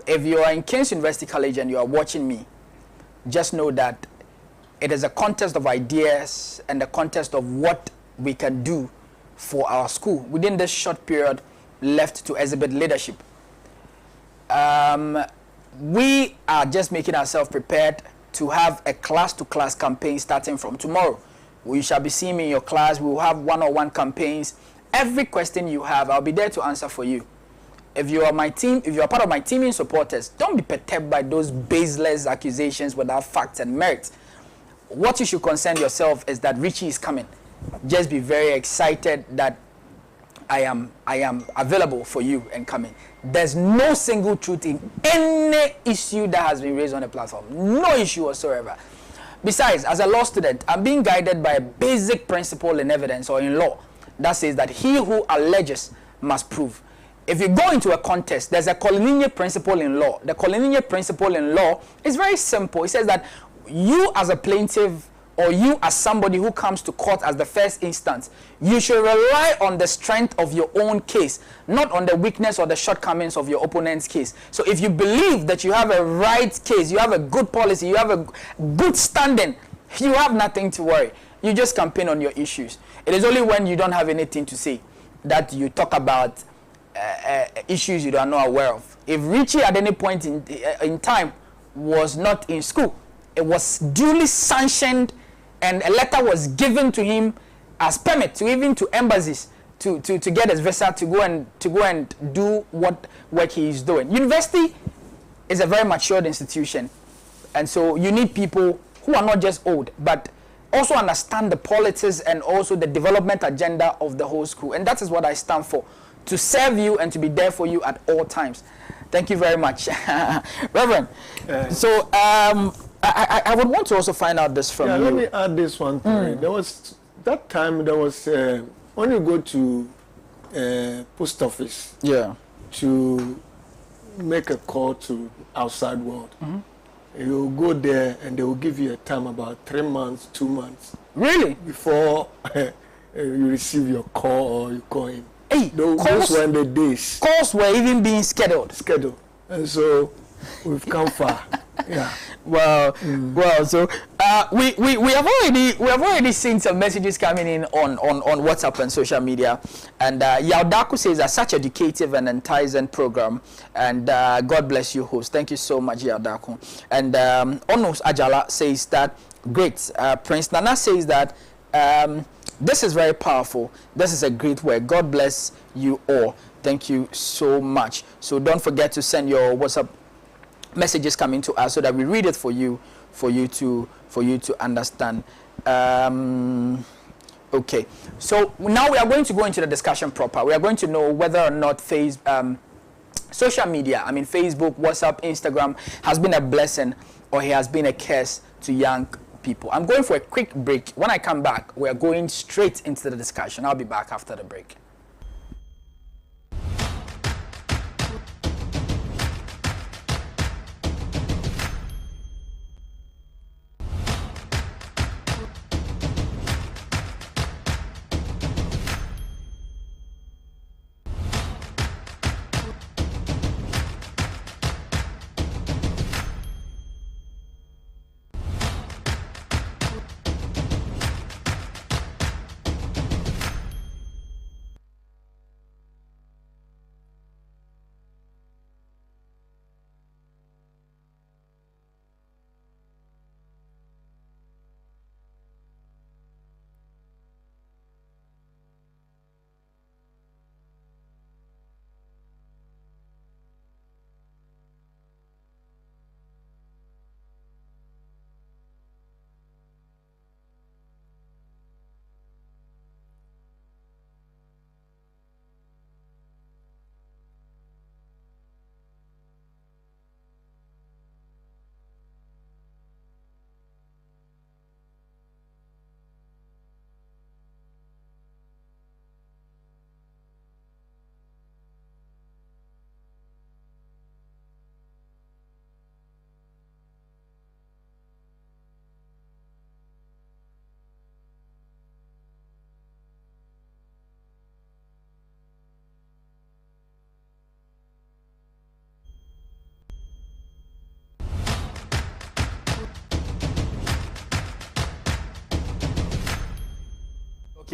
If you are in King's University College and you are watching me, just know that it is a contest of ideas and a contest of what we can do for our school within this short period left to exhibit leadership. We are just making ourselves prepared to have a class-to-class campaign starting from tomorrow. We shall be seeing me in your class. We will have one-on-one campaigns. Every question you have, I'll be there to answer for you. If you are my team, if you are part of my teaming supporters, don't be perturbed by those baseless accusations without facts and merit. What you should concern yourself is that Richie is coming. Just be very excited that I am available for you and coming. There's no single truth in any issue that has been raised on the platform. No issue whatsoever. Besides, as a law student, I'm being guided by a basic principle in evidence or in law that says that he who alleges must prove. If you go into a contest, there's a collinear principle in law. The collinear principle in law is very simple. It says that you as a plaintiff or you as somebody who comes to court as the first instance, you should rely on the strength of your own case, not on the weakness or the shortcomings of your opponent's case. So if you believe that you have a right case, you have a good policy, you have a good standing, you have nothing to worry. You just campaign on your issues. It is only when you don't have anything to say that you talk about issues you are not aware of. If Richie at any point in time was not in school, it was duly sanctioned and a letter was given to him as permit to even to embassies to get his visa to go and do what work he is doing. University is a very matured institution, and so you need people who are not just old but also understand the politics and also the development agenda of the whole school, and that is what I stand for. To serve you and to be there for you at all times. Thank you very much, Reverend. So I would want to also find out this from you. Let me add this one thing. There was that time. There was when you go to post office. To make a call to outside world. You go there and they will give you a time about 3 months, 2 months. Really? Before you receive your call or you call in. Hey, those were the days. Calls were even being scheduled. And so we've come far. Yeah. Well, so we have already seen some messages coming in on WhatsApp and social media, and Yaudaku says that such educative and enticing program, and God bless you, host. Thank you so much, Yaudaku. And Onos Ajala says that great. Prince Nana says that this is very powerful. This is a great work. God bless you all. Thank you so much. So don't forget to send your WhatsApp messages coming to us so that we read it for you to understand. Okay. So now we are going to go into the discussion proper. We are going to know whether or not social media, I mean Facebook, WhatsApp, Instagram, has been a blessing or it has been a curse to young people. I'm going for a quick break. When I come back, we're going straight into the discussion. I'll be back after the break.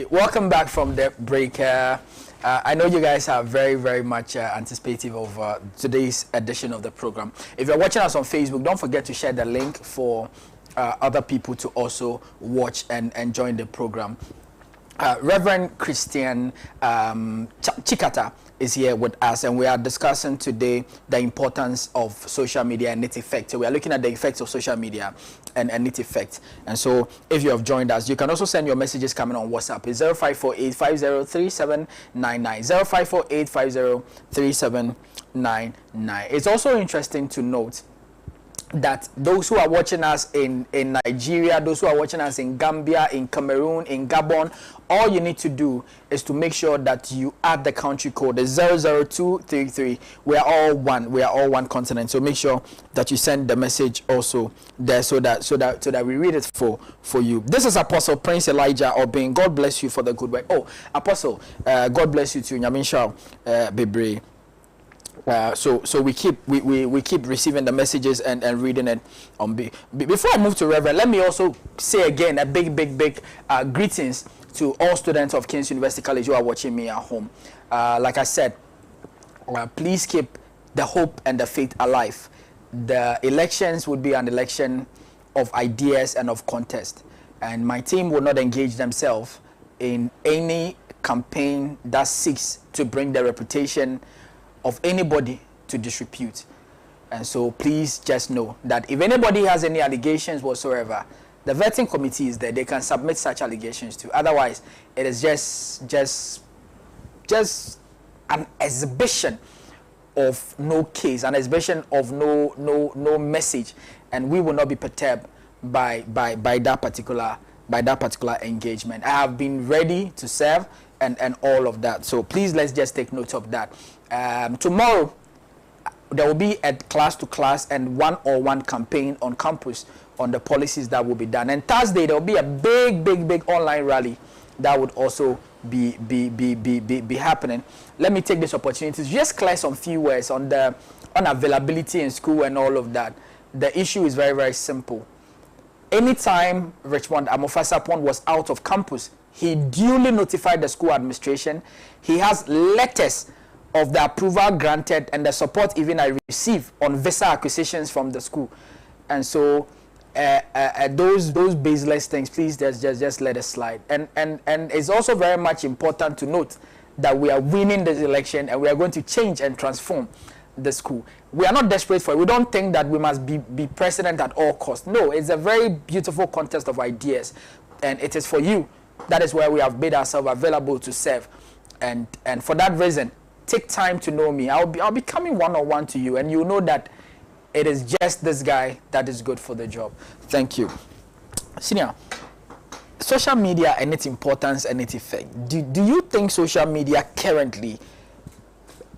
Okay, welcome back from the break. I know you guys are very, very much anticipative of today's edition of the program. If you're watching us on Facebook, don't forget to share the link for other people to also watch and join the program. Reverend Christian Chikata is here with us, and we are discussing today the importance of social media and its effect. So we are looking at the effects of social media and its effect. And so if you have joined us, you can also send your messages coming on WhatsApp. It's 0548503799, 0548503799. It's also interesting to note that those who are watching us in Nigeria, those who are watching us in Gambia, in Cameroon, in Gabon, all you need to do is to make sure that you add the country code, the 00233. We are all one. We are all one continent. So make sure that you send the message also there, so that we read it for you. This is Apostle Prince Elijah Obin. God bless you for the good work. Oh, Apostle, God bless you too. Nyamin Shao Bebre. So we keep receiving the messages and reading it on before I move to Reverend, let me also say again a big greetings to all students of King's University College who are watching me at home. Like I said, please keep the hope and the faith alive. The elections would be an election of ideas and of contest, and my team will not engage themselves in any campaign that seeks to bring the reputation of anybody to disrepute. And so please just know that if anybody has any allegations whatsoever, the vetting committee is there. They can submit such allegations to. Otherwise, it is just an exhibition of no case, an exhibition of no message, and we will not be perturbed by that particular engagement. I have been ready to serve and all of that. So please, let's just take note of that. Tomorrow there will be a class-to-class and one-on-one campaign on campus on the policies that will be done. And Thursday there will be a big online rally that would also be happening. Let me take this opportunity to just clear some few words on the unavailability in school and all of that. The issue is very, very simple. Anytime Richmond Amofasapon was out of campus, he duly notified the school administration. He has letters of the approval granted and the support even I received on visa acquisitions from the school. And so those baseless things, please just let us slide. And it's also very much important to note that we are winning this election and we are going to change and transform the school. We are not desperate for it. We don't think that we must be president at all costs. No, it's a very beautiful contest of ideas, and it is for you. That is where we have made ourselves available to serve. And for that reason, take time to know me. I'll be coming one-on-one to you, and you know that it is just this guy that is good for the job. Thank you. Senior, social media and its importance and its effect. Do you think social media currently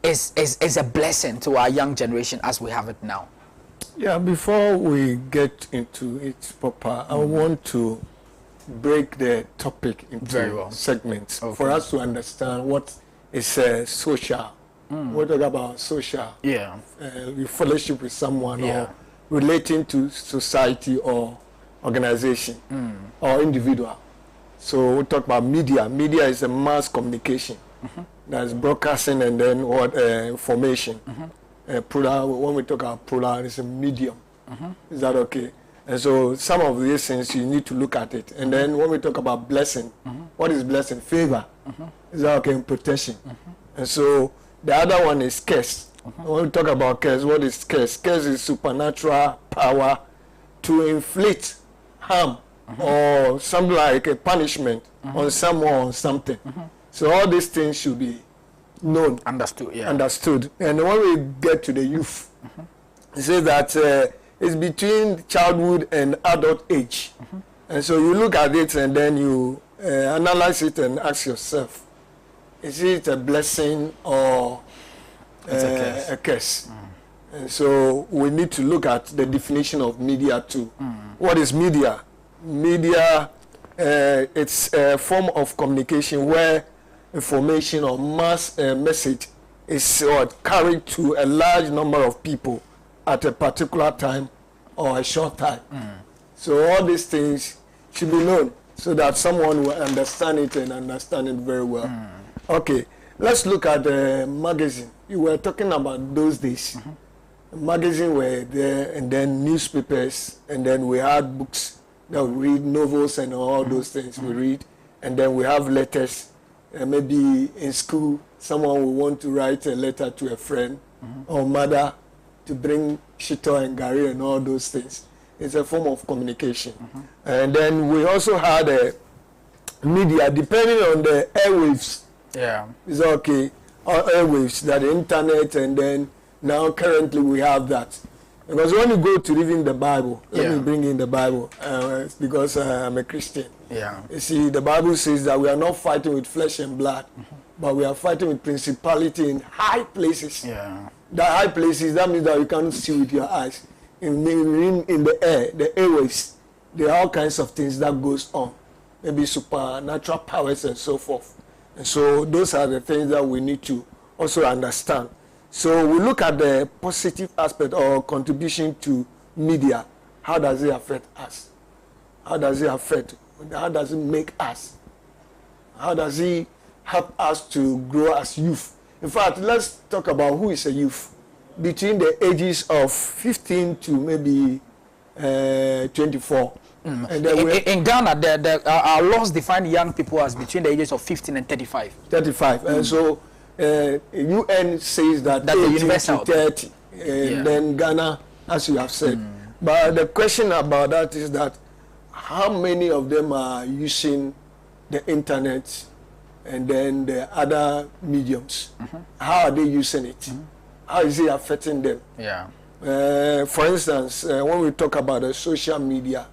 is a blessing to our young generation as we have it now? Yeah, before we get into it proper, I want to break the topic into segments for us to understand what is social. We're talking about social. Yeah. Fellowship with someone or relating to society or organization or individual. So we talk about media. Media is a mass communication. That's broadcasting and then what information. Plural, when we talk about plural, it's a medium. Is that okay? And so some of these things you need to look at it. And then when we talk about blessing, what is blessing? Favor. Is that okay? Protection. And so the other one is curse. When we talk about curse, what is curse? Curse is supernatural power to inflict harm or something like a punishment on someone or something. So all these things should be known. Understood, yeah. Understood. And when we get to the youth, it says that it's between childhood and adult age. And so you look at it and then you analyze it and ask yourself, is it a blessing or a curse? And so we need to look at the definition of media too. What is media? Media, it's a form of communication where information or mass message is carried to a large number of people at a particular time or a short time. So all these things should be known. so that someone will understand it and understand it very well. Okay, let's look at the magazine. You were talking about those days. Magazine were there, and then newspapers, and then we had books that we read, novels and all those things we read, and then we have letters. Maybe in school, someone will want to write a letter to a friend or mother to bring shito and gari and all those things. It's a form of communication. And then we also had a media, depending on the airwaves. Yeah. It's okay. Airwaves, that the internet, and then now currently we have that. Because when you go to reading the Bible, let me bring in the Bible, because I'm a Christian. Yeah. You see, the Bible says that we are not fighting with flesh and blood, but we are fighting with principality in high places. Yeah. The high places, that means that you cannot see with your eyes. In the air, the airways, there are all kinds of things that goes on. Maybe supernatural powers and so forth. And so those are the things that we need to also understand. So we look at the positive aspect or contribution to media. How does it affect us? How does it affect? How does it make us? How does it help us to grow as youth? In fact, let's talk about who is a youth. Between the ages of 15 to maybe 24. And in Ghana, our laws define young people as between the ages of 15 and 35. 35. And so UN says that 18 to 30. And then Ghana, as you have said. But the question about that is that how many of them are using the internet and then the other mediums? How are they using it? How is it affecting them? Yeah. For instance, when we talk about the social media,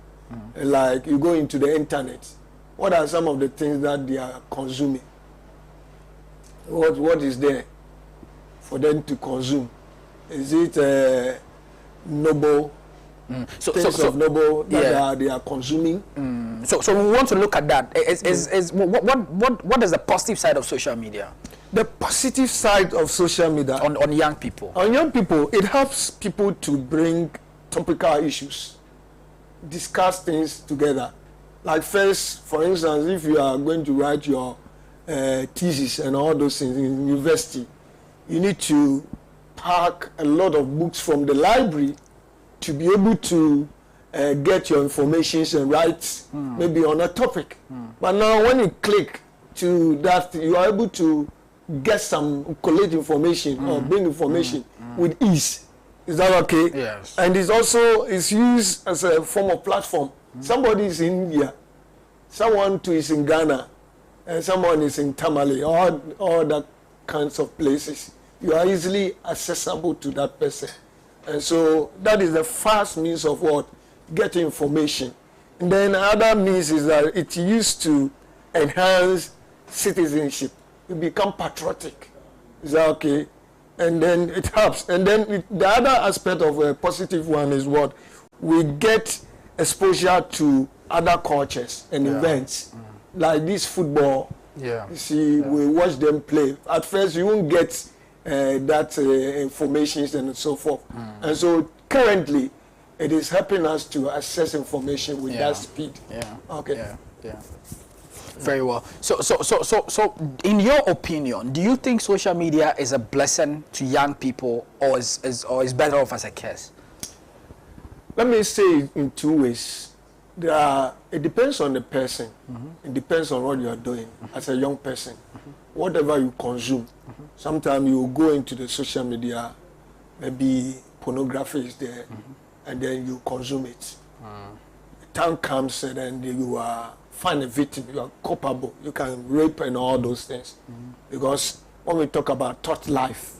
like you go into the internet, what are some of the things that they are consuming? What is there for them to consume? Is it noble? Things of noble that they are consuming? So we want to look at that. What is the positive side of social media? The positive side of social media on young people. On young people, it helps people to bring topical issues, discuss things together. Like first, for instance, if you are going to write your thesis and all those things in university, you need to pack a lot of books from the library to be able to get your information and write maybe on a topic. But now when you click to that, you are able to get some collect information or bring information with ease. Is that okay? Yes. And it's used as a form of platform. Somebody is in India, someone too is in Ghana, and someone is in Tamale, all that kinds of places. You are easily accessible to that person. And so that is the fast means of what? Getting information. And then other means is that it's used to enhance citizenship. You become patriotic. Is that okay? And then it helps. And then the other aspect of a positive one is what? We get exposure to other cultures and events. Like this football. You see, we watch them play. At first, you won't get that information and so forth. And so currently, it is helping us to access information with that speed. Okay. Very well. So, in your opinion, do you think social media is a blessing to young people, or is better off as a curse? Let me say it in two ways. It depends on the person. It depends on what you are doing as a young person. Whatever you consume, sometimes you go into the social media, maybe pornography is there, and then you consume it. The time comes and then you are find a victim, you are culpable, you can rape and all those things. Because when we talk about thought life,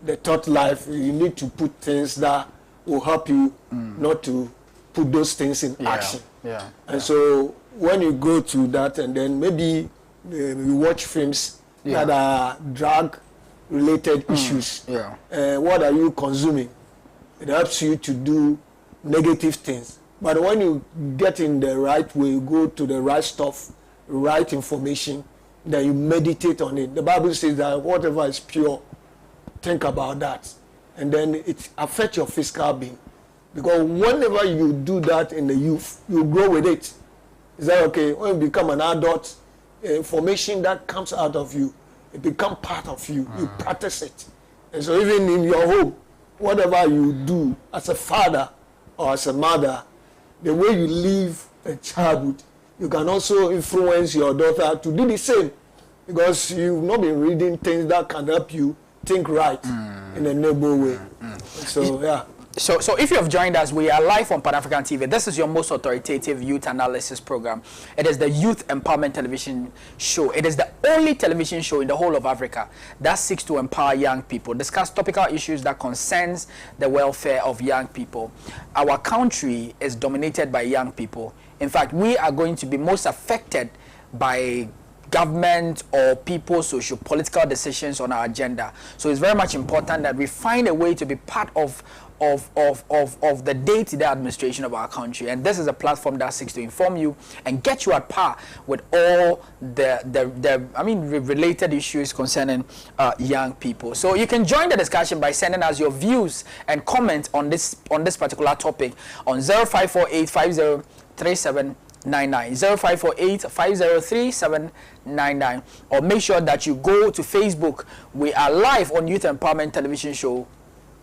the thought life, you need to put things that will help you not to put those things in action. And so when you go to that and then maybe you watch films that are drug-related issues, what are you consuming? It helps you to do negative things. But when you get in the right way, you go to the right stuff, right information, then you meditate on it. The Bible says that whatever is pure, think about that. And then it affects your physical being. Because whenever you do that in the youth, you grow with it. Is that okay? When you become an adult, information that comes out of you, it becomes part of you. You practice it. And so even in your home, whatever you do as a father or as a mother, the way you live a childhood, you can also influence your daughter to do the same, because you've not been reading things that can help you think right in a noble way. So, yeah. So if you have joined us, we are live on Pan African TV. This is your most authoritative youth analysis program. It is the Youth Empowerment Television Show. It is the only television show in the whole of Africa that seeks to empower young people, discuss topical issues that concerns the welfare of young people. Our country is dominated by young people. In fact, we are going to be most affected by government or people's socio-political decisions on our agenda. So it's very much important that we find a way to be part of the day-to-day administration of our country, and this is a platform that seeks to inform you and get you at par with all the related issues concerning young people. So you can join the discussion by sending us your views and comments on this particular topic on 0548 503799 0548 503799, or make sure that you go to Facebook. We are live on Youth Empowerment Television Show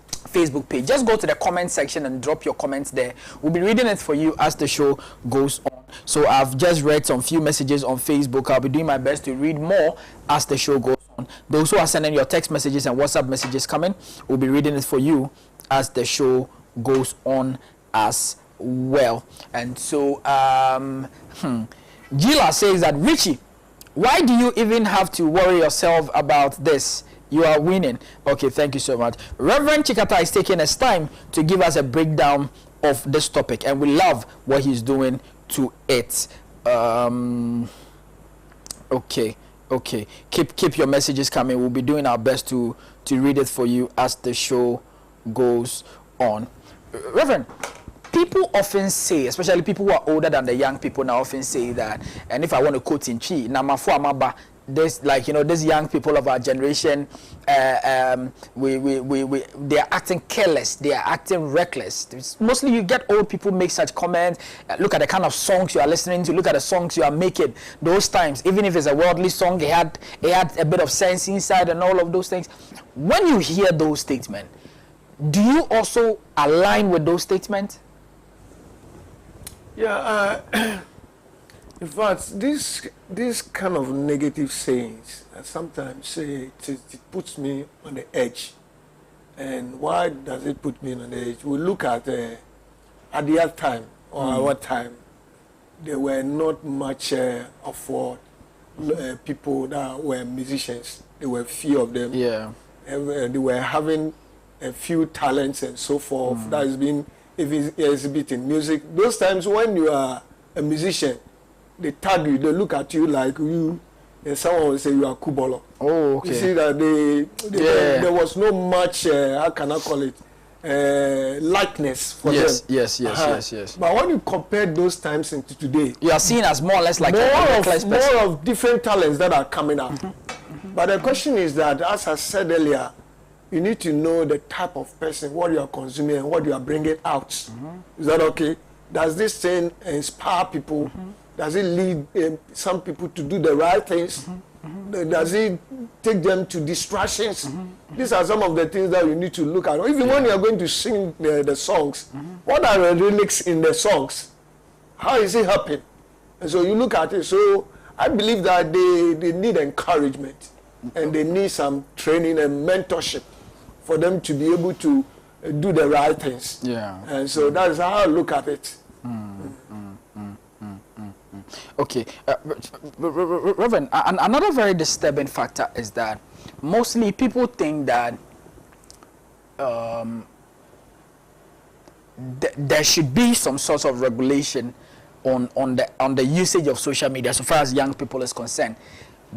Facebook page. Just go to the comment section and drop your comments there. We'll be reading it for you as the show goes on. So I've just read some few messages on Facebook. I'll be doing my best to read more as the show goes on. Those who are sending your text messages and WhatsApp messages coming, we'll be reading it for you as the show goes on as well. And so Gila says that, Richie, why do you even have to worry yourself about this? You are winning. Okay, thank you so much. Reverend Chikata is taking his time to give us a breakdown of this topic, and we love what he's doing to it. Okay. Keep your messages coming. We'll be doing our best to read it for you as the show goes on. Reverend, people often say, especially people who are older than the young people now, often say that, and if I want to quote in Chi, this, like, you know, these young people of our generation, they are acting careless, they are acting reckless. Mostly you get old people make such comments. Look at the kind of songs you are listening to, look at the songs you are making. Those times, even if it's a worldly song, it had a bit of sense inside and all of those things. When you hear those statements, do you also align with those statements? Yeah, in fact, this kind of negative sayings sometimes say it puts me on the edge. And why does it put me on the edge? We look at their time or our time, there were not much of people that were musicians. There were few of them. Yeah, they were having a few talents and so forth. That has been exhibiting music. Those times when you are a musician, they tag you, they look at you like you, and someone will say you are Kubolo. Oh, okay. You see that there was no much, how can I call it, likeness for them. Yes. But when you compare those times into today, you are seen as more or less like more of different talents that are coming up. But the question is that, as I said earlier, you need to know the type of person, what you are consuming and what you are bringing out. Is that okay? Does this thing inspire people? Does it lead some people to do the right things? Does it take them to distractions? These are some of the things that you need to look at. Even when you are going to sing the songs, what are the lyrics in the songs? How is it helping? And so you look at it. So I believe that they need encouragement and they need some training and mentorship for them to be able to do the right things. Yeah. And so that is how I look at it. Okay, Reverend, another very disturbing factor is that mostly people think that there should be some sort of regulation on the usage of social media so far as young people is concerned,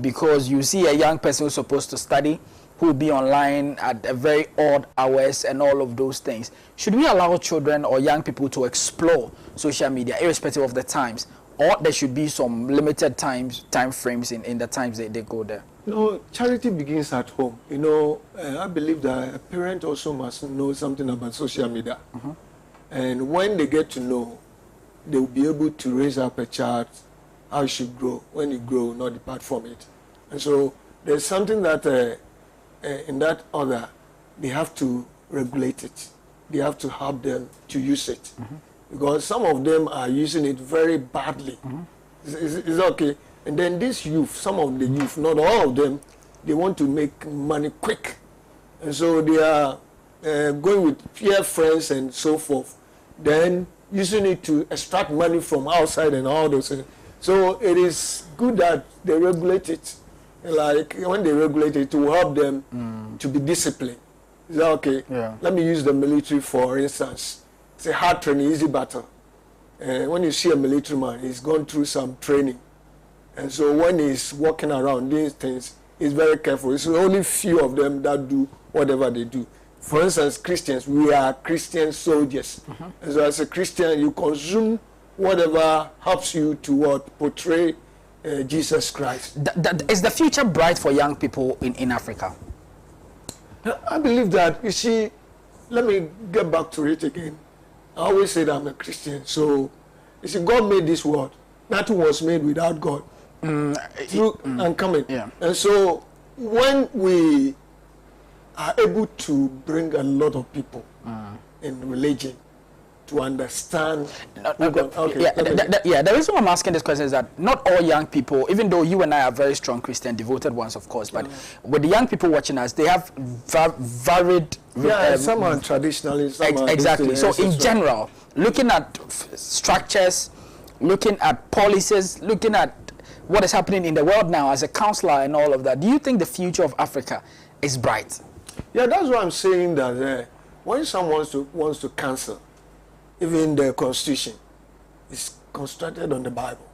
because you see a young person who's supposed to study who will be online at a very odd hours and all of those things. Should we allow children or young people to explore social media irrespective of the times, or there should be some limited time frames in the times they go there? No, charity begins at home. You know, I believe that a parent also must know something about social media. And when they get to know, they will be able to raise up a child how you should grow. When you grow, not depart from it. And so there's something that in that order, they have to regulate it. They have to help them to use it. Because some of them are using it very badly. Is okay? And then this youth, some of the youth, not all of them, they want to make money quick. And so they are going with peer friends and so forth. Then using it to extract money from outside and all those things. So it is good that they regulate it. Like when they regulate it, to help them to be disciplined. Is that okay? Yeah. Let me use the military for instance. It's a hard training, easy battle. When you see a military man, he's gone through some training. And so when he's walking around these things, he's very careful. It's only few of them that do whatever they do. For instance, Christians, we are Christian soldiers. And so as a Christian, you consume whatever helps you to portray Jesus Christ. Is the future bright for young people in Africa? I believe that, you see, let me get back to it again. I always say that I'm a Christian. So, you see, God made this world. Nothing was made without God. And coming. Yeah. And so, when we are able to bring a lot of people in religion to understand. The reason why I'm asking this question is that not all young people, even though you and I are very strong Christian, devoted ones, of course, but with the young people watching us, they have varied. Some are traditionalists. Some are exactly. So in general, looking at structures, looking at policies, looking at what is happening in the world now as a counselor and all of that, do you think the future of Africa is bright? Yeah, that's why I'm saying that when someone wants to cancel, even the Constitution is constructed on the Bible.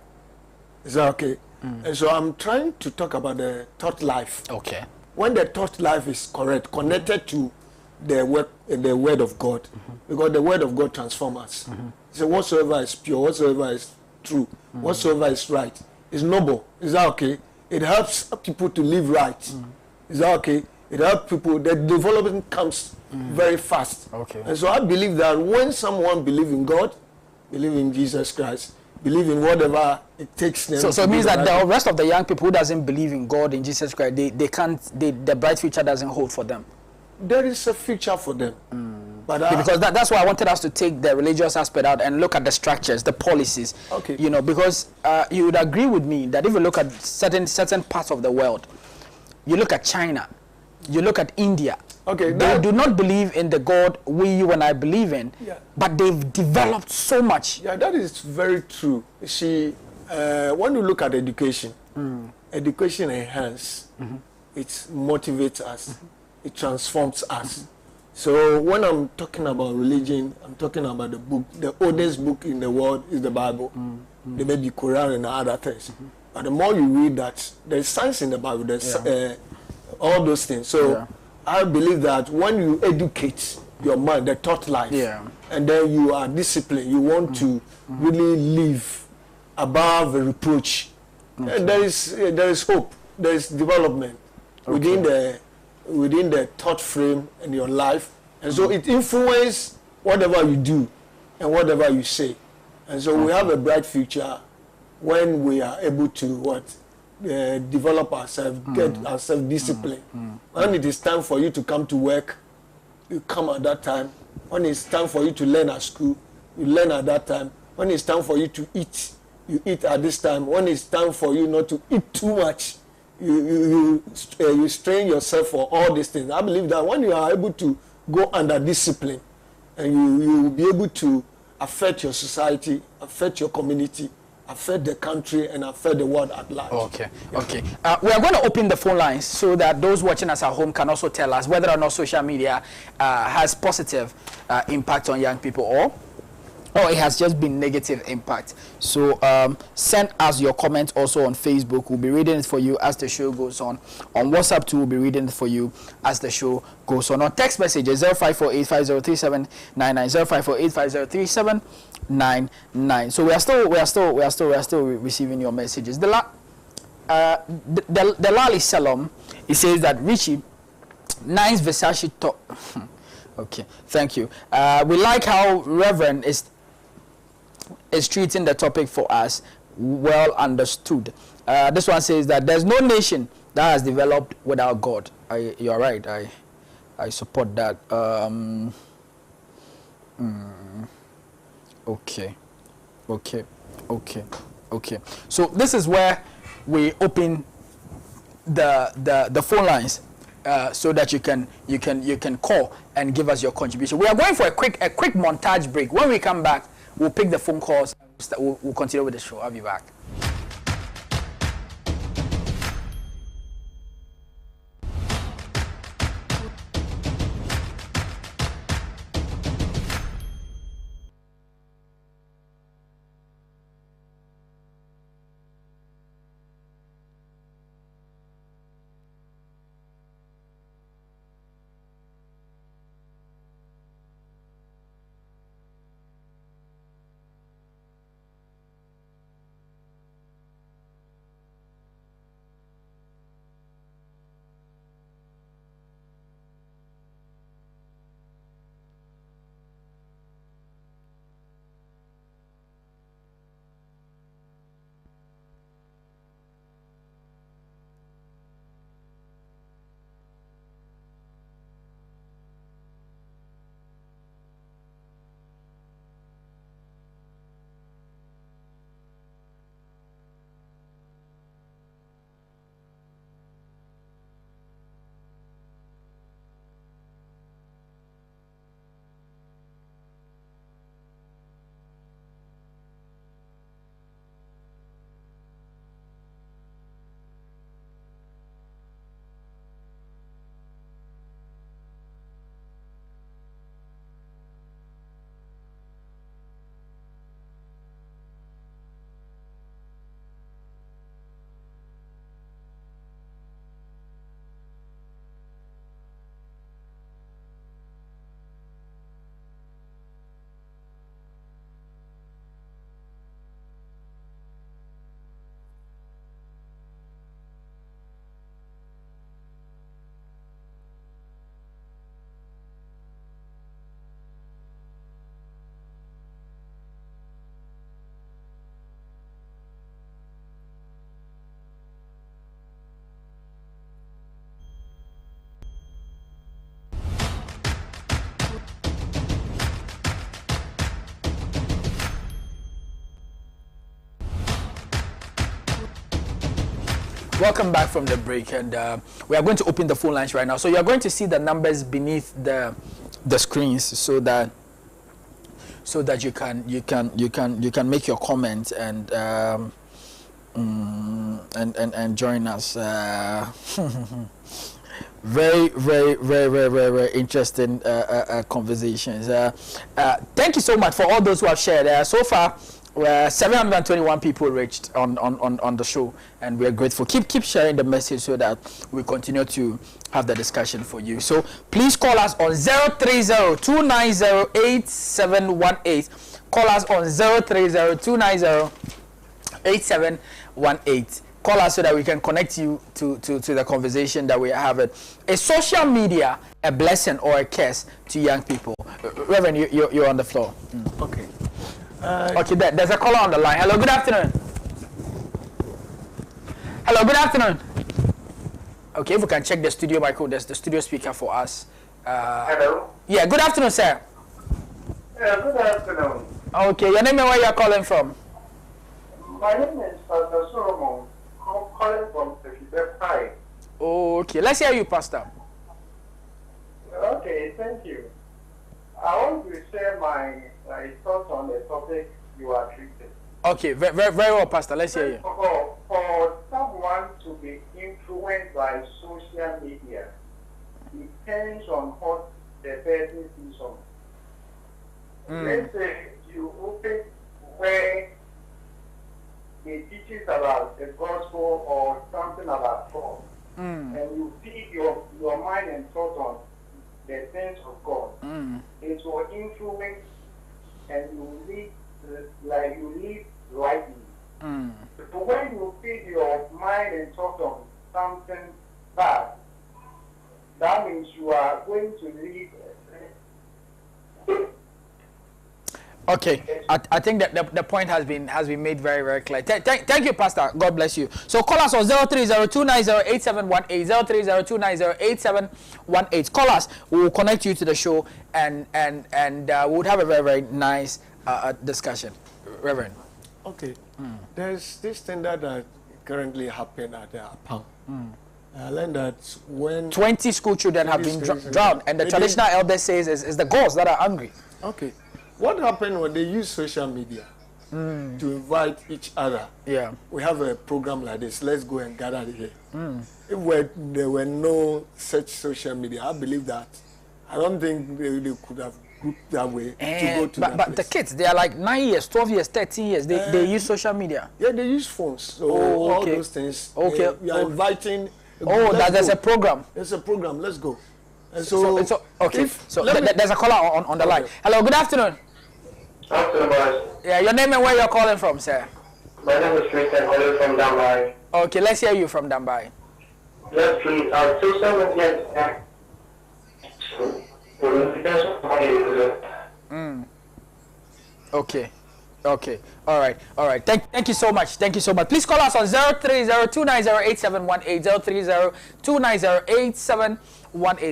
Is that okay? And so I'm trying to talk about the thought life. Okay. When the thought life is correct, connected to the word of God, because the word of God transforms us. So whatsoever is pure, whatsoever is true, whatsoever is right, is noble. Is that okay? It helps people to live right. Is that okay? It helps people. The development comes very fast. Okay. And so I believe that when someone believes in God, believe in Jesus Christ, believe in whatever it takes them. So it means that the rest of the young people who doesn't believe in God, in Jesus Christ, the bright future doesn't hold for them. There is a future for them. But because that's why I wanted us to take the religious aspect out and look at the structures, the policies. Okay. You know, because you would agree with me that if you look at certain parts of the world, you look at China, you look at India. Okay. They do not believe in the God you and I believe in, but they've developed so much. Yeah, that is very true. You see, when you look at education, education enhances, it motivates us, it transforms us. So when I'm talking about religion, I'm talking about the book. The oldest book in the world is the Bible. There may be Quran and other things. But the more you read that, there's science in the Bible, there's all those things. So I believe that when you educate your mind, the thought life, and then you are disciplined, you want to really live above a reproach. And there is hope, there is development within the thought frame in your life, and so it influences whatever you do and whatever you say. And so we have a bright future when we are able to develop ourselves, get ourselves disciplined. When it is time for you to come to work, you come at that time. When it's time for you to learn at school, you learn at that time. When it's time for you to eat, you eat at this time. When it's time for you not to eat too much, you strain yourself for all these things. I believe that when you are able to go under discipline, and you will be able to affect your society, affect your community, affect the country, and affect the world at large. Okay. We are going to open the phone lines so that those watching us at home can also tell us whether or not social media has positive impact on young people, or it has just been negative impact. So send us your comments also on Facebook. We'll be reading it for you as the show goes on. On WhatsApp too, we'll be reading it for you as the show goes on. On text messages 0548503799, 0548503799. So we are still receiving your messages. The Lali Salom, he says that Richie, nice Versace top. Okay, thank you. We like how Reverend is treating the topic for us. well understood. This one says that there's no nation that has developed without God. You're right. I support that. Okay. So this is where we open the phone lines so that you can call and give us your contribution. We are going for a quick montage break. When we come back, we'll pick the phone calls. We'll continue with the show. I'll be back. Welcome back from the break, and we are going to open the phone lines right now. So you are going to see the numbers beneath the screens, so that you can make your comment and join us. Very interesting conversations. Thank you so much for all those who have shared. So far, 721 people reached on the show, and we are grateful. Keep sharing the message so that we continue to have the discussion for you. So please call us on 030-290-8718. Call us on 030-290-8718. Call us so that we can connect you to the conversation that we are having. Is social media a blessing or a curse to young people? Reverend, you're on the floor. Okay. Okay, there's a caller on the line. Hello, good afternoon. Hello, good afternoon. Okay, if we can check the studio microphone, there's the studio speaker for us. Hello. Yeah, good afternoon, sir. Good afternoon. Okay, your name and where you're calling from? My name is Pastor Solomon. I'm calling from Teye. Okay, let's hear you, Pastor. Okay, thank you. I want to share my thoughts on the topic you are treating. Okay, very well, Pastor. Let's hear you. For someone to be influenced by social media depends on what the person sees on. Let's say you open where it teaches about the gospel or something about God, and you feed your mind and thought on the things of God. It will influence, and you live rightly. So when you feed your mind and thought on something bad, that means you are going to live. Okay, I think that the point has been made very, very clear. Thank you, Pastor. God bless you. So call us on 030-290-8718, 030-290-8718. Call us. We will connect you to the show, and we would have a very, very nice discussion. Reverend. Okay. There's this thing that currently happened at the Apam. I learned that when 20 school children have been drowned, and the traditional elder says is the gods that are angry. Okay. What happened when they use social media to invite each other? Yeah. We have a program like this. Let's go and gather here. If there were no such social media, I believe that. I don't think they could have grouped that way to go to that But place. the kids, they are like 9 years, 12 years, 13 years. They use social media. Yeah, they use phones. So all those things. Okay. We are inviting. There's a program. There's a program. Let's go. And Okay. There's a caller on the line. Hello. Good afternoon. Afternoon, boys. Yeah, your name and where you're calling from, sir? My name is Christian, calling from Dambai. Okay, let's hear you from Dambai. Yes, please. Social media. Okay. All right. Thank you so much. Please call us on 030-290-8718, 030-290-8718.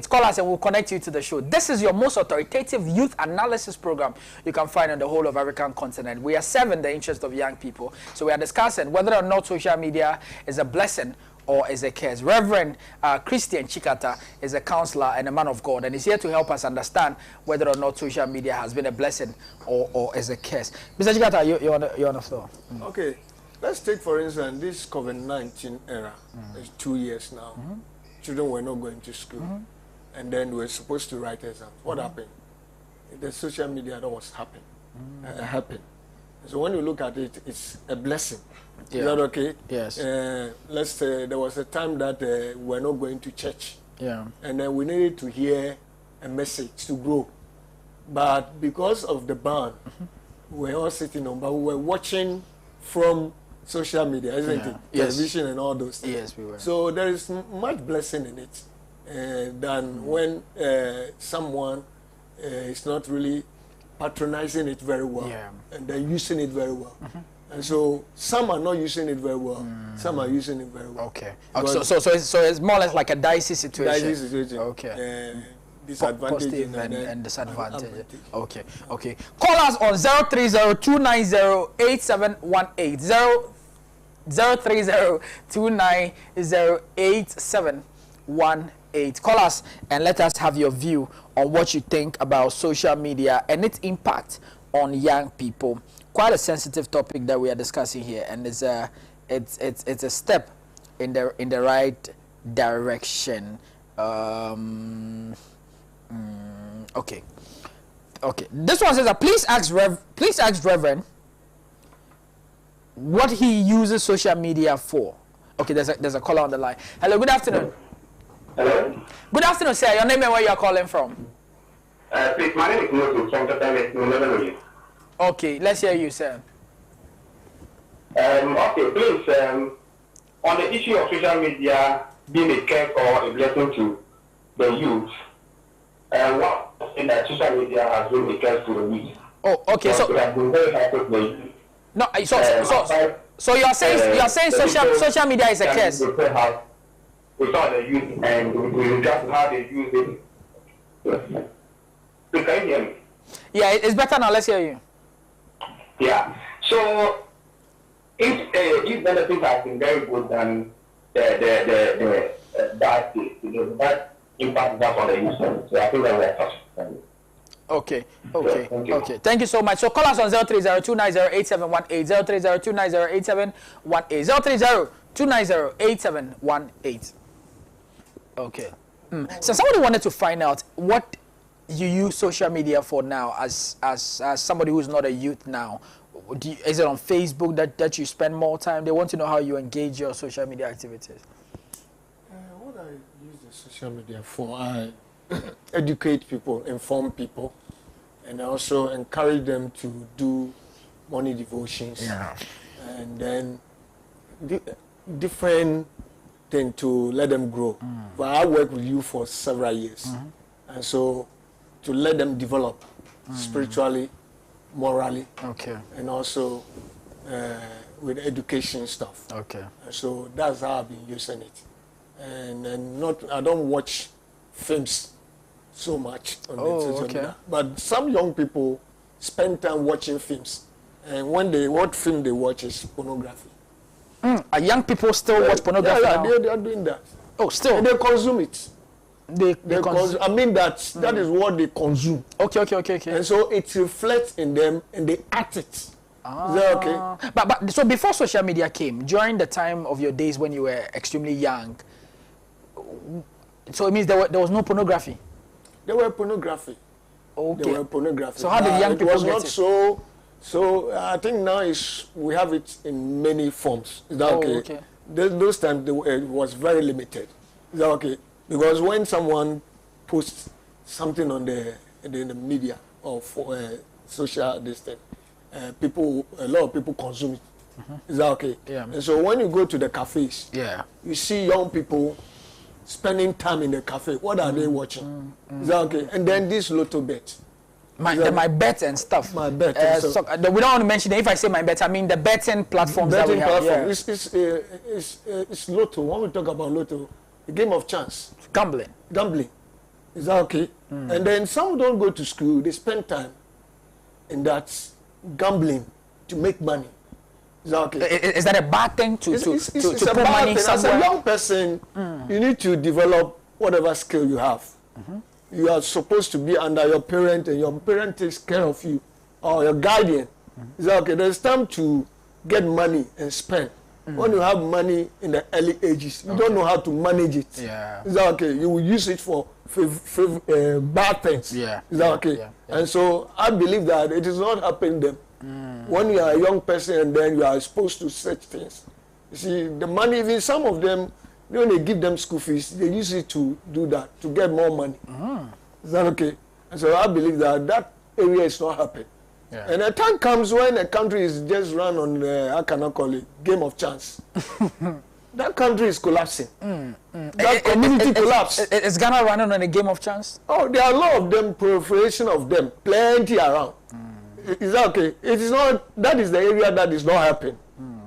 Call us and we'll connect you to the show. This is your most authoritative youth analysis program you can find on the whole of African continent. We are serving the interest of young people. So we are discussing whether or not social media is a blessing or is a curse. Reverend Christian Chikata is a counselor and a man of God, and he's here to help us understand whether or not social media has been a blessing or is a curse. Mr. Chikata, you're on the floor. Okay, let's take for instance this COVID-19 era. It's 2 years now. Children were not going to school, and then we were supposed to write exams. What happened? The social media that was happened. So when you look at it, it's a blessing. Yeah. Is that okay? Yes. Let's say there was a time that we were not going to church. Yeah. And then we needed to hear a message to grow. But because of the ban, we were all sitting on, but we were watching from social media, isn't it? Yes. Television and all those things. Yes, we were. So there is much blessing in it than when someone is not really patronizing it very well, and they're using it very well. And so some are not using it very well, some are using it very well. Okay. So it's more or less like a dicey situation. Dicey situation. Okay. Disadvantage and disadvantage. Okay. Call us on 030-290-8718, 030-290-8718. Call us and let us have your view on what you think about social media and its impact on young people. Quite a sensitive topic that we are discussing here, and it's a step in the right direction. Okay. This one says that please ask Reverend what he uses social media for. Okay, there's a caller on the line. Hello, good afternoon. Hello. Good afternoon, sir. Your name and where you are calling from? Please, my name is Moses from Teye. Okay, let's hear you, sir. Okay, please, on the issue of social media being a curse or a blessing to the youth, what in that social media has been a curse to the youth? Oh, okay. So, no, so you're saying social media is a curse. We saw the youth and we just how they use it. So can you hear me? Yeah, it's better now. Let's hear you. Yeah. So if benefits have been very good than the bad impact that on the user. So I think that we're touching. Okay. Thank you so much. So call us on 030-290-8718, 030-290-8718, 030-290-8718. Okay. So somebody wanted to find out what you use social media for now as somebody who's not a youth now. Is it on Facebook that you spend more time? They want to know how you engage your social media activities. What I use the social media for, I educate people, inform people, and also encourage them to do morning devotions. Yeah. And then different things to let them grow. But I work with you for several years. And so to let them develop spiritually morally. Okay. And also with education stuff. Okay. So that's how I've been using it. And I don't watch films so much on the social media. But some young people spend time watching films. And what film they watch is pornography. Young people still watch pornography now? Yeah, they are doing that. Oh, still? And they consume it. They consume. I mean that is what they consume. Okay. And so it reflects in them and they act it. Is that okay? But so before social media came, during the time of your days when you were extremely young, so it means there was no pornography? There were pornography. Okay. There were pornography. So how did young people get it? It was not so I think now we have it in many forms. Is that okay? Those times it was very limited. Is that okay? Because when someone posts something on the media or for social distance, a lot of people consume it. Is that okay? Yeah. And so when you go to the cafes, you see young people spending time in the cafe. What are they watching? Is that okay? And then this lotto bet. My bet and stuff. My bet. So we don't want to mention it. If I say my bet, I mean the betting platforms that we have. It's lotto. When we talk about lotto, a game of chance. Gambling. Is that okay? And then some don't go to school. They spend time in that gambling to make money. Is that okay? Is that a bad thing to put money somewhere? As a young person, you need to develop whatever skill you have. You are supposed to be under your parent, and your parent takes care of you, or your guardian. Is that okay? There's time to get money and spend. When you have money in the early ages, you don't know how to manage it. Yeah. Is that okay? You will use it for bad things. Yeah. Is that okay? Yeah. And so I believe that it is not helping them. When you are a young person and then you are exposed to such things. You see, the money, even some of them, when they give them school fees, they use it to do that, to get more money. Is that okay? And so I believe that area is not happening. Yeah. And a time comes when a country is just run on, I cannot call it, game of chance. That country is collapsing. That community collapse. Is Ghana running on a game of chance? Oh, there are a lot of them, proliferation of them, plenty around. Is that okay? It is not, that is the area that is not happening.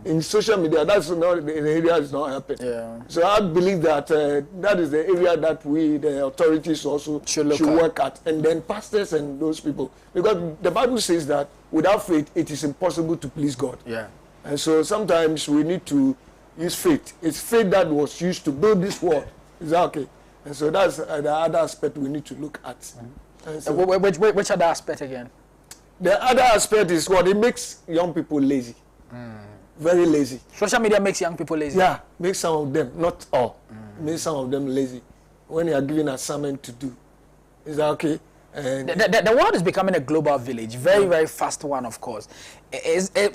In social media, that's not the area is not happening. Yeah. So I believe that that is the area that we, the authorities, also should work at. And then pastors and those people. Because the Bible says that without faith, it is impossible to please God. Yeah. And so sometimes we need to use faith. It's faith that was used to build this world. Is that okay? And so that's the other aspect we need to look at. So which other aspect again? The other aspect is what it makes young people lazy. Very lazy. Social media makes young people lazy? Yeah, makes some of them, not all. Makes some of them lazy. When you are given assignment to do. Is that okay? And the world is becoming a global village. Very, very fast one, of course.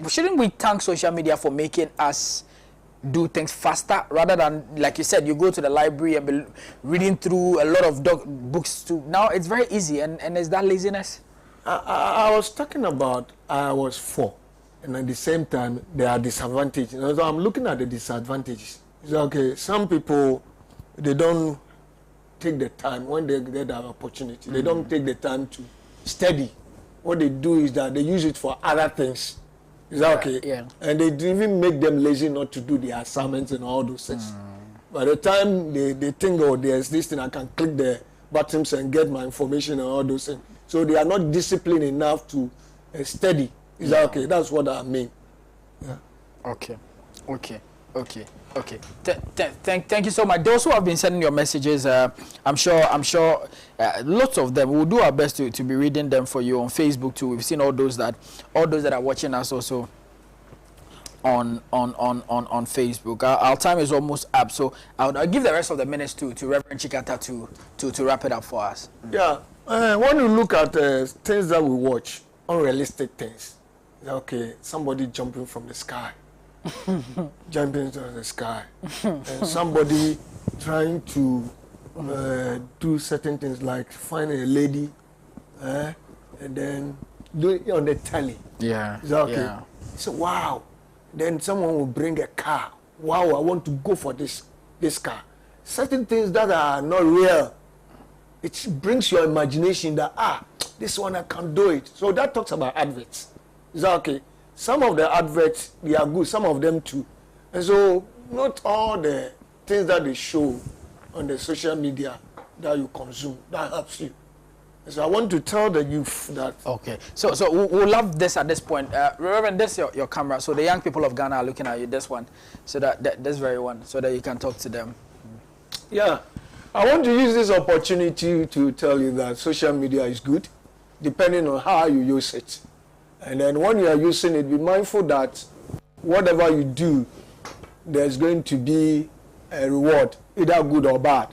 Shouldn't we thank social media for making us do things faster rather than, like you said, you go to the library and be reading through a lot of books too. Now it's very easy, and is that laziness? I was talking about I was 4, and at the same time there are disadvantages. So I'm looking at the disadvantages. It's okay. Some people, they don't take the time when they get that opportunity. They don't take the time to study. What they do is that they use it for other things. Is that okay? Yeah. And they even make them lazy not to do their assignments and all those things. By the time they think, oh, there's this thing, I can click the buttons and get my information and all those things. So they are not disciplined enough to study. Is that okay? That's what I mean. Yeah. Okay. Thank you so much. Those who have been sending your messages, I'm sure lots of them. We'll do our best to be reading them for you on Facebook too. We've seen all those that are watching us also on Facebook. Our time is almost up, so I'll give the rest of the minutes to Reverend Chikata to wrap it up for us. Yeah. When you look at things that we watch, unrealistic things, okay, somebody jumping from the sky, jumping into the sky, and somebody trying to do certain things like find a lady, and then do it on the telly. Yeah. Is that okay? Yeah. So wow, then someone will bring a car. Wow, I want to go for this car. Certain things that are not real. It brings your imagination that, this one I can do it. So that talks about adverts. Is that okay? Some of the adverts, they are good, some of them too. And so not all the things that they show on the social media that you consume, that helps you. And so I want to tell the youth that... Okay, so we'll love this at this point. Reverend, this is your camera. So the young people of Ghana are looking at you, this one. So this very one, so that you can talk to them. Yeah, I want to use this opportunity to tell you that social media is good, depending on how you use it. And then when you are using it, be mindful that whatever you do, there's going to be a reward, either good or bad.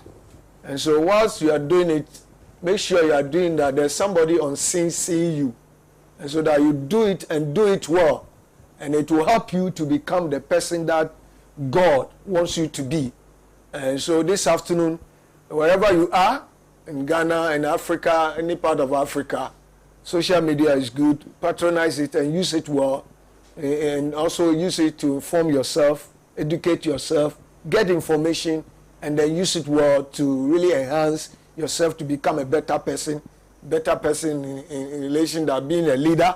And so whilst you are doing it, make sure you are doing that there's somebody on scene seeing you. And so that you do it and do it well. And it will help you to become the person that God wants you to be. And so this afternoon, wherever you are, in Ghana, in Africa, any part of Africa, social media is good. Patronize it and use it well. And also use it to inform yourself, educate yourself, get information, and then use it well to really enhance yourself to become a better person in relation to being a leader,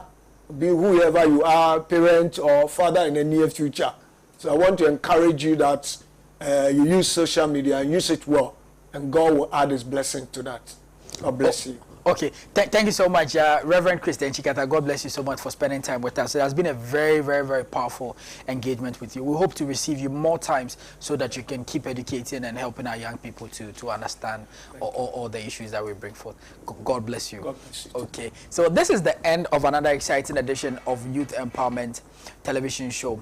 be whoever you are, parent or father in the near future. So I want to encourage you that you use social media and use it well, and God will add his blessing to that. God bless you. Okay, thank you so much, Reverend Christian Chikata. God bless you so much for spending time with us. It has been a very, very, very powerful engagement with you. We hope to receive you more times so that you can keep educating and helping our young people to understand all the issues that we bring forth. God bless you. God bless you. Okay, so this is the end of another exciting edition of Youth Empowerment Television Show.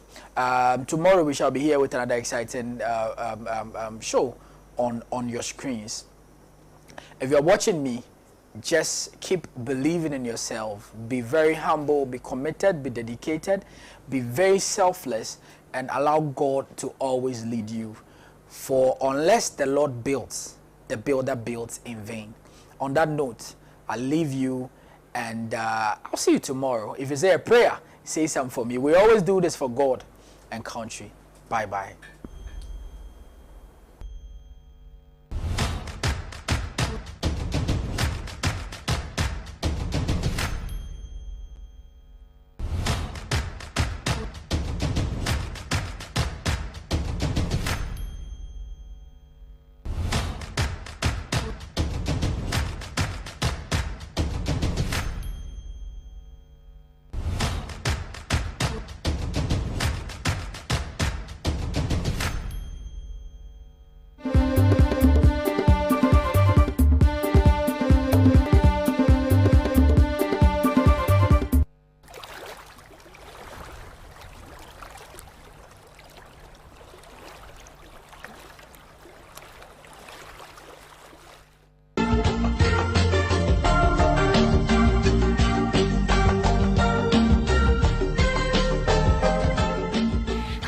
Tomorrow we shall be here with another exciting show on your screens. If you're watching me, just keep believing in yourself. Be very humble, be committed, be dedicated, be very selfless, and allow God to always lead you. For unless the Lord builds, the builder builds in vain. On that note, I'll leave you, and I'll see you tomorrow. If you say a prayer, say something for me. We always do this for God and country. Bye-bye.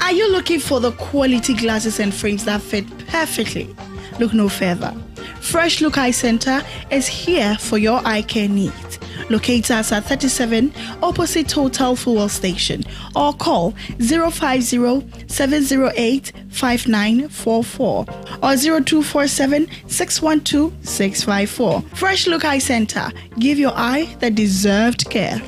Are you looking for the quality glasses and frames that fit perfectly? Look no further. Fresh Look Eye Center is here for your eye care needs. Locate us at 37 opposite Total Fuel Station or call 050-708-5944 or 0247-612-654. Fresh Look Eye Center. Give your eye the deserved care.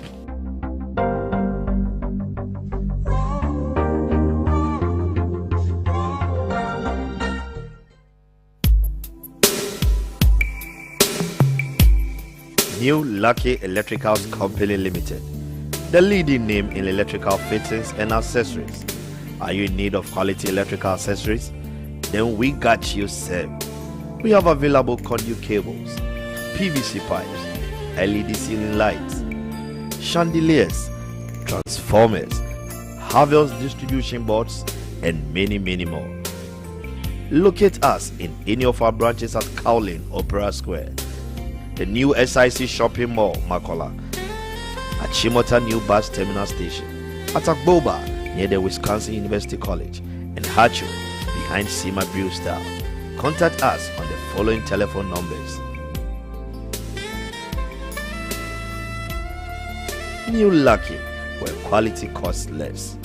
New Lucky Electricals Company Limited, the leading name in electrical fittings and accessories. Are you in need of quality electrical accessories? Then we got you served. We have available conduit cables, PVC pipes, LED ceiling lights, chandeliers, transformers, Havel's distribution boards, and many, many more. Locate us in any of our branches at Cowlin, Opera Square, the new SIC Shopping Mall, Makola, at Chimota New Bus Terminal Station, at Akboba, near the Wisconsin University College, and Hacho, behind Sima Brew Style. Contact us on the following telephone numbers. New Lucky, where quality costs less.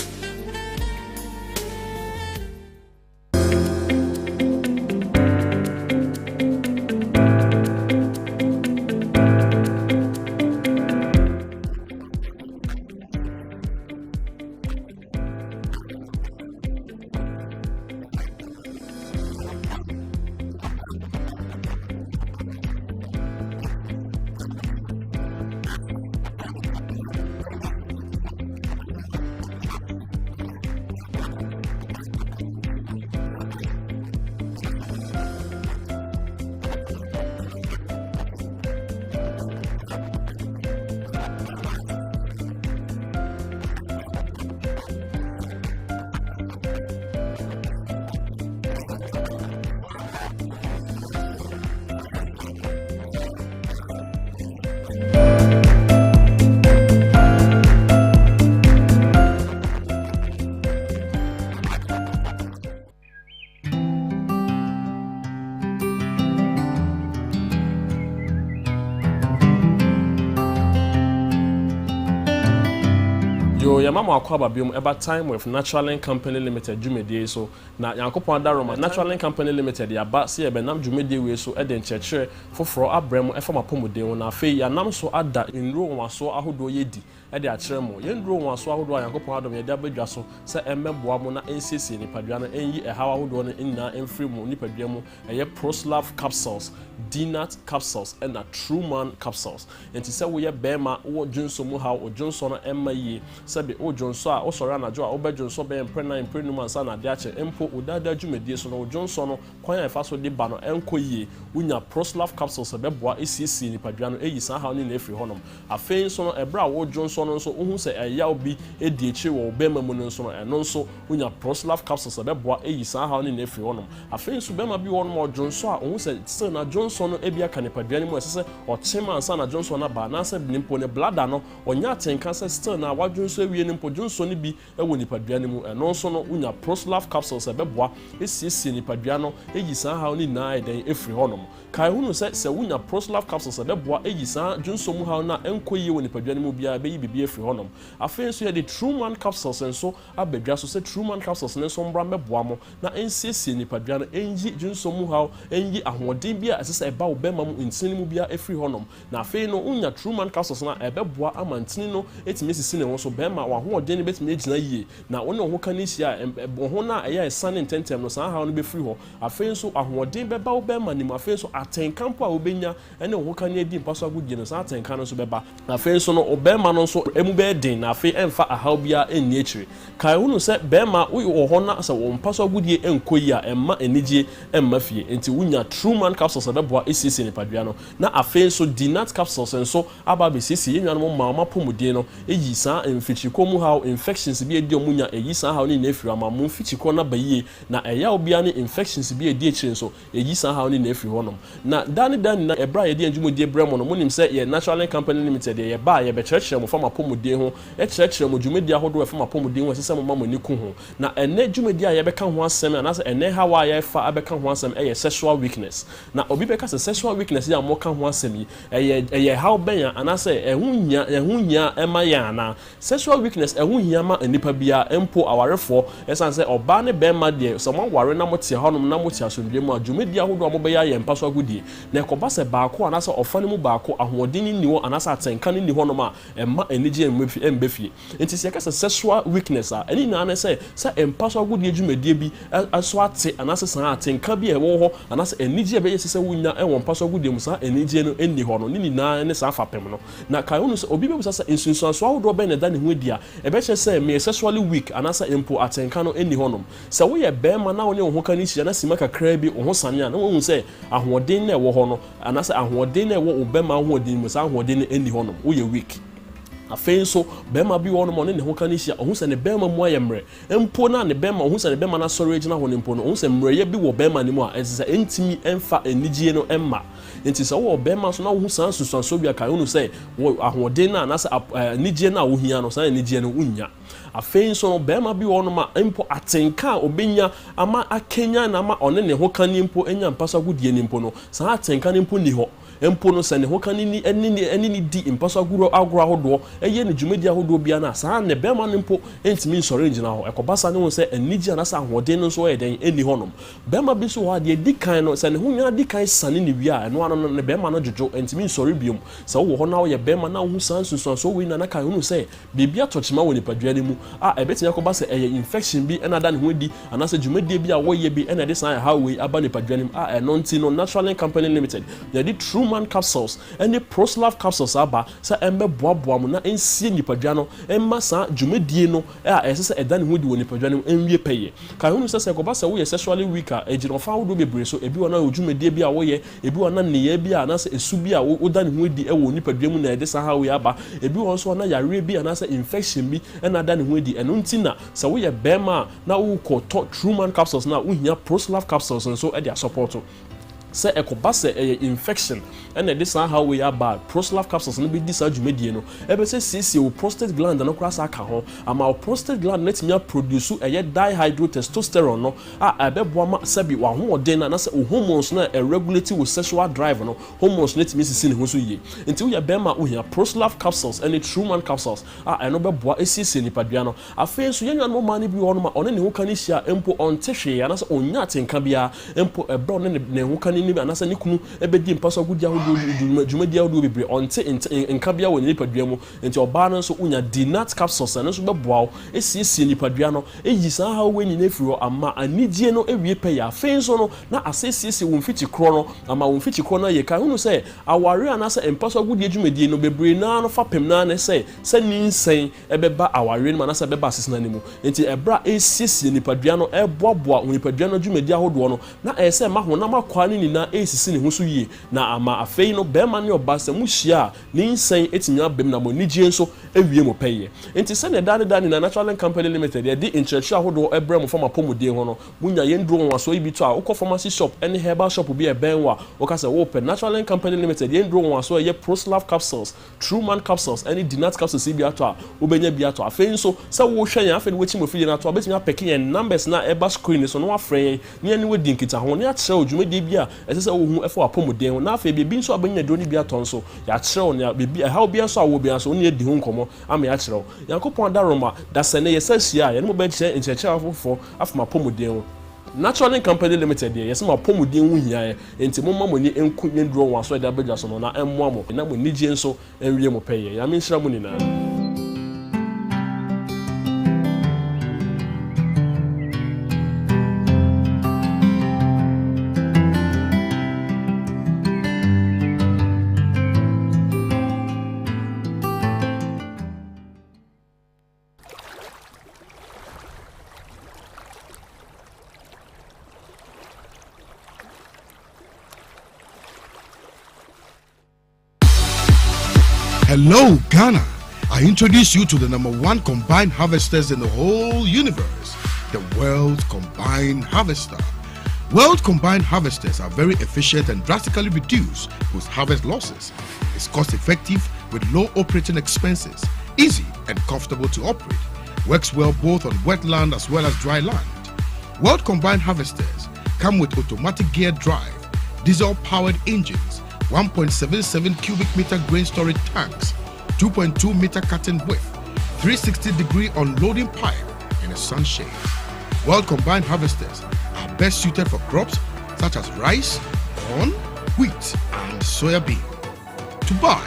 your mama akwa biom about time with Natural Link Company Limited Jumedie so na Yankopon Daroma Natural Link Company Limited ya ba se benam Jumedie we so eden chekere foforo abrem efama pomuden na fe ya nam so ada nro waso ahodo yedi e de akere mo ye nro waso ahodo Yankopon adom ye de abadwa so se emmeboa mo na ensiesie nipadua no enyi ehawa ahodo no nna emfiri mo nipadua mo eye Proslav capsules Dinat capsules and a True Man capsules enti se wo ye bema wo dwunso mu ha o dwunso no emma yi se be o dwunso a o sori anajo a o be dwunso be emprena emprenu mansa na de ache empo odada dwumedie so no dwunso no kwan ya fa so de ba no enko yi unya Proslav capsules be boa esiesi nipadua no eyi san ha no na efiri honom afei so no ebra wo dwunso no so ohun se eya obi edi echi wo bema mu no so no eno so unya Proslav capsules be boa eyi san ha no na efiri honom afei so bema bi wonom o dwunso a ohun se still na Johnson no ebia kanipadua ni mu esese ochema ansa na Johnson na ba na se nimpo ne blada no onya atenka se still na wadwunso ewie nimpo Johnson ni bi ewo nipadua ni mu eno so no unya Proslav capsules ebeboa esiesie nipadua no eyi san ha ni na eden efiri honom kai hunu se unya Proslav capsules ebeboa eyi san Johnson mu ha na enkoyi wo nipadua ni mu bia be yi bibia efiri honom afei so ye the True Man capsules enso abedwa so se True Man capsules ne so mbra meboa mo na ensiesie nipadua no enyi Johnson mu ha enyi ahoden bia esese eba wo bema mu ntini mu bia efiri honom na afei no unya True Man capsules na ebeboa amantini no etime sisi ne wo so bema wa hoden ne betime egina yie na wo ne ho ka ni hia ho na eya esane ntentem no san ha no be free ho afei so ahoden beba wo bema ni mu afei so atenkampo a wo benya ene ho ka ni edi mpaso agudie no san atenka no so beba afei so no obema no so emu be den na afei emfa ahaw bia enni akire kai hunu se bema wo ho na se wo mpaso agudie enkoyi a emma enigye emma fie enti wunya True Man capsules ebeboa esiesie nipadua no na afei so Dinat capsules enso aba be siesie yenwan mo mama pomudin no eyi san emfichiko mu ha infections bi edi omunya eyi san ha ni na efiri ama mo mfichiko na baye na eya obia ni infections bi edi ekire so eyi san ha ni na efiri honom na dani na ebra ye di anjumodie bremo no monim se ye Natural Link Company Limited ye ba ye be kyerɛkyerɛ mo fama pomudin ho kyerɛkyerɛ mo dwumedi ahodo fama pomudin ho sese mo mama ni ku ho na ene dwumedi a ye beka ho asɛm na se ene hawa ye fa abeka ho asɛm eye sexual weakness na obi beka se sexual weakness ya mo ka ho asɛm yi eye how ben ya anase ehunya ema ya na sexual weakness ehunya ma anipa bia empo awarefo esan se oba ne bema de so mo ware na mo te honom na mo te asomdwe mu adwumedi ahodo a mo be ya ye mpaso agudie na ekoba se baako anase ofane mu baako ahoden ni wo anase atenka ni honom a emma enije embefie enti se ka se sexual weakness a eni na anase se empaso agudie dwumedie bi aso ate anase san atenka bi ewo ho anase enije be yesese wunya enwo mpaso agudie mu sa enije no enni ho no ni na ne sa fapem no na kai unu obi be sasa insunsuanso ahodo be ne da ne ho dia ebe che se me sexually weak anase empo atenka no enni honom se wo ye be ma na wo ne ho ka ni hia na sima kakra bi wo ho sane a na wo hu se ahoden na ewo ho no anase ahoden na ewo obema ahoden mu sa ahoden enni honom wo ye weak afei so bema bi wono mo ne ho ka ni hia ohun se ne bema mu ayemre empo na ne bema ohun se ne bema na sori agina ho ne mpo no ohun se mreye bi wo bema ni mu a ezisa entimi emfa enigye no emma enti se wo bema so na wo san susanso bi aka unu se wo ahoden na na se enigye na wo hia no san enigye no unya afei so no bema bi wono ma empo atenka obenya ama akenya na ma one ne ho ka ni mpo enya mpasa gudie ni mpo no san atenka ni mpo ni ho empo no se ne ho ka ni eni di mpaso aguro ahodo eye ne dwumedi ahodo bia na saa ne bema ne mpo entimi nsore ngina ho ekobasa ne ho se enigi anasa ahoden no so eden eni honom bema bi so ha de dikan no se ne ho nya dikan sane ne wi a eno ano ne bema no jojo entimi nsore biom se wo ho na wo ye bema na ho san sunsun so wi na na kan hu se bibia tochima wo ne padua ne mu a ebetinya ekobasa eye infection bi ena da ne ho di anasa dwumedi bi a wo ye bi ena de san ha we aba ne padua ne mu a eno nti no Natural Link Company Limited they did True Man capsules and the Proslav capsules aba sa embe boaboa mu na ensie nipadua no emma sa dwumedie no a esese eda ne ho di wo nipadua no enwie peye kan hu se ko ba se wo ye sexually weak a ejiro fa wo do bebre so ebi wona dwumedie bi a wo ye ebi wona ne ye bi a na se esu bi a wo da ne ho di e wo nipadua mu na ede sa ha we aba ebi won so na yare bi a na se infection bi e na da ne ho di eno ntina se wo ye bema na wo ko True Man capsules na wo hia Proslav capsules so e dia support se ekobase infection and this how we are bad Proslav capsules no be this adwumedie no ebe say sisi wo prostate gland no kura sa aka ho ama prostate gland net me produce dihydrotestosterone no ebeboa ma sabi wa hoɔden na say hormones na regulate wo sexual drive no hormones net me sisi ne ho so yie nti wo ya bema wo hia Proslav capsules and Truman capsules eno beboa esisi nipadua no afei so yenwa no ma ne bi wono ma one ne ho kan hia empo onte hwe na say onya atenka bia empo ebro ne ho kan ni na say ne kunu ebedi mpaso agudi ahodo dwumadi ahodo bebre onte nka bia wo nipadua mu nti oba no so unya dinat capsules no so beboa esisi nipadua no eyi san ha we nyina firo ama anidie no ewie pe ya afei so no na asesi wo mfiti kro no ama wo mfiti kro na ye kan hunu say aware ana say mpaso agudi adwumadi no bebre na no fa pem na ne say ninsen ebeba aware no na say beba asesena ne mu nti ebra esisi nipadua no eboaboa wo nipadua no adwumadi ahodo no na say ma honam akwa ne nina esisi ne ho so yie na ama afei no bema ne oba se mu hia ninsen etinya bem na mo nigye nso ewie mo peye nti se ne dane na Natural Company Limited ye di intrachia ahodo ebrem from apomuden ho no munya yendro waso ibi to a ukọ pharmacy shop any herbal shop bi e benwa oka se wo pe Natural Company Limited yendro waso ye Proslav capsules Truman capsules any dinat capsules ibi ato a obenya bi ato afei nso se wo hwan afei we chi mo fie na to betimi apeke en numbers na eba screen so no afrɛ ne ani we dinkita ho ne akyerɛ odwumadi bi a ɛsɛ se wo hu efo apomuden ho na afei bi nso abenya do ni bi ato nso ya kyerɛ ne bi how bi nso awo bi nso ne edi ho nkomo ama ya kyerɛ yankopɔn daroma da sene ye sasia ye no be kyerɛ nkyerɛkyerɛ afofo afoma pomuden ho Natural Company Limited ye yesema pomuden hu hia enti mo mamoni enku nyendro wa so da badwa so no na emmoa mo na mo nigye nso enwie mo pɛye ya me nhyira mo nina. Hello, Ghana. I introduce you to the #1 combined harvesters in the whole universe, the World Combined Harvester. World Combined Harvesters are very efficient and drastically reduce post-harvest losses. It's cost-effective with low operating expenses, easy and comfortable to operate. Works well both on wet land as well as dry land. World Combined Harvesters come with automatic gear drive, diesel-powered engines, 1.77 cubic meter grain storage tanks, 2.2 meter cutting width, 360-degree unloading pipe, and a sunshade. World Combined Harvesters are best suited for crops such as rice, corn, wheat, and soybean. To buy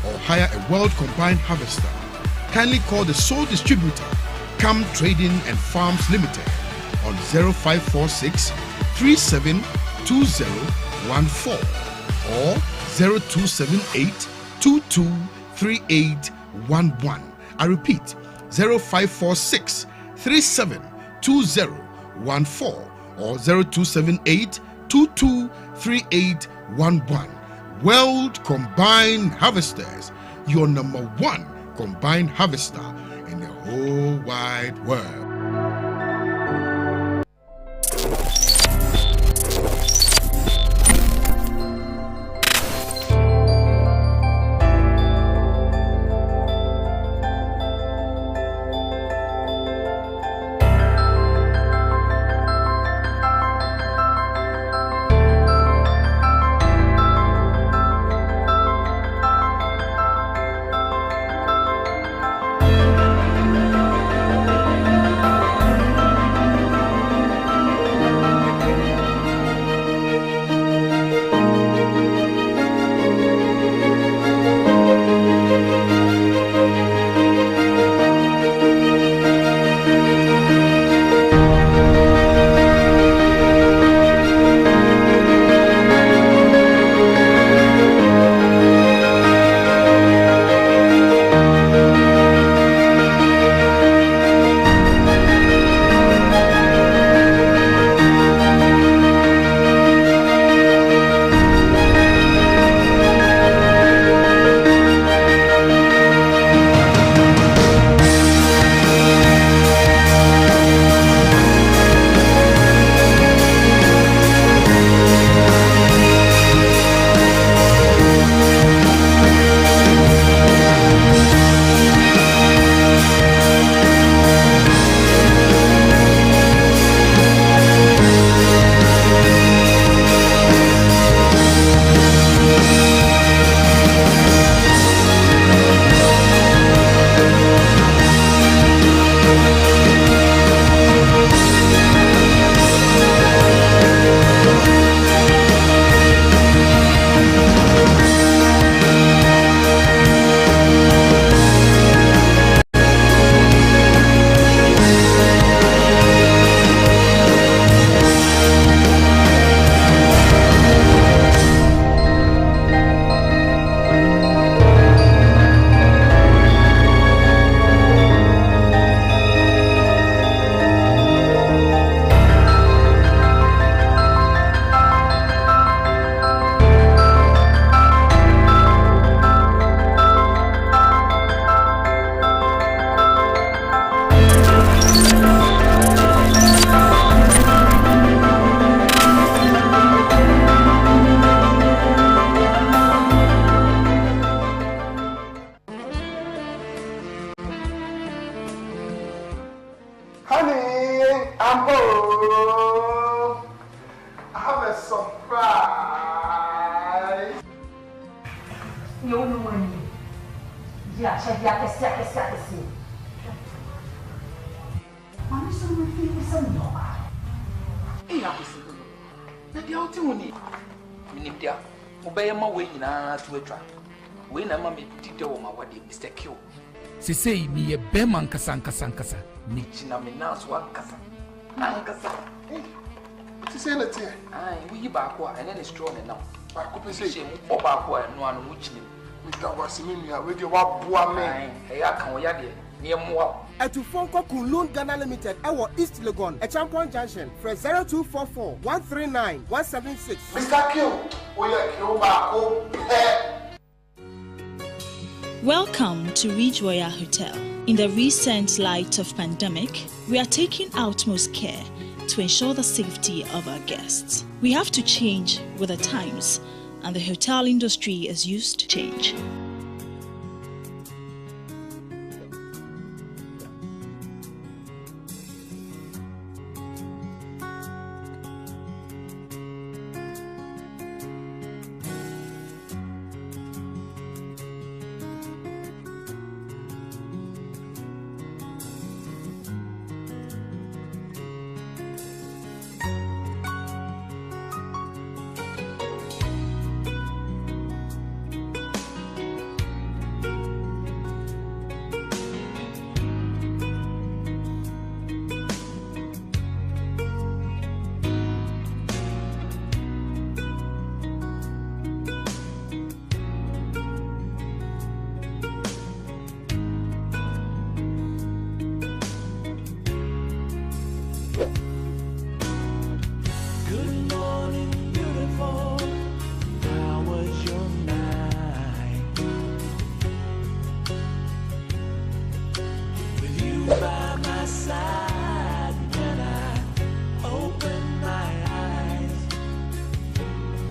or hire a World Combined Harvester, kindly call the sole distributor, CAM Trading and Farms Limited, on 0546 372014 or 0278 223811. I repeat, 0546 372014 or 0278 223811. World Combined Harvesters, your #1 combined harvester in the whole wide world. Hey, Ambo! I have a surprise. You know when you. Yeah, check. I'm so feeling so low. Hey, I'm so low. Now, the outing we need. Minipia, obey my way na to a trap. We na mama did the woman what they Mr. Q. She say me a beman kasankasa. Nichina me now one kasa. Ankasa. What is it? Aye, we back and then it's strong enough. I could say shame or backward and one which name. Mr. Wasimia, with your boy man. Hey, I can we are near more. At Tufonko Kulun Ghana Limited, our East Legon, a Champion Junction, for 0244 139 176. Mr. Q, we are Cuba. Welcome to Ridge Royal Hotel. In the recent light of pandemic, we are taking utmost care to ensure the safety of our guests. We have to change with the times, and the hotel industry is used to change.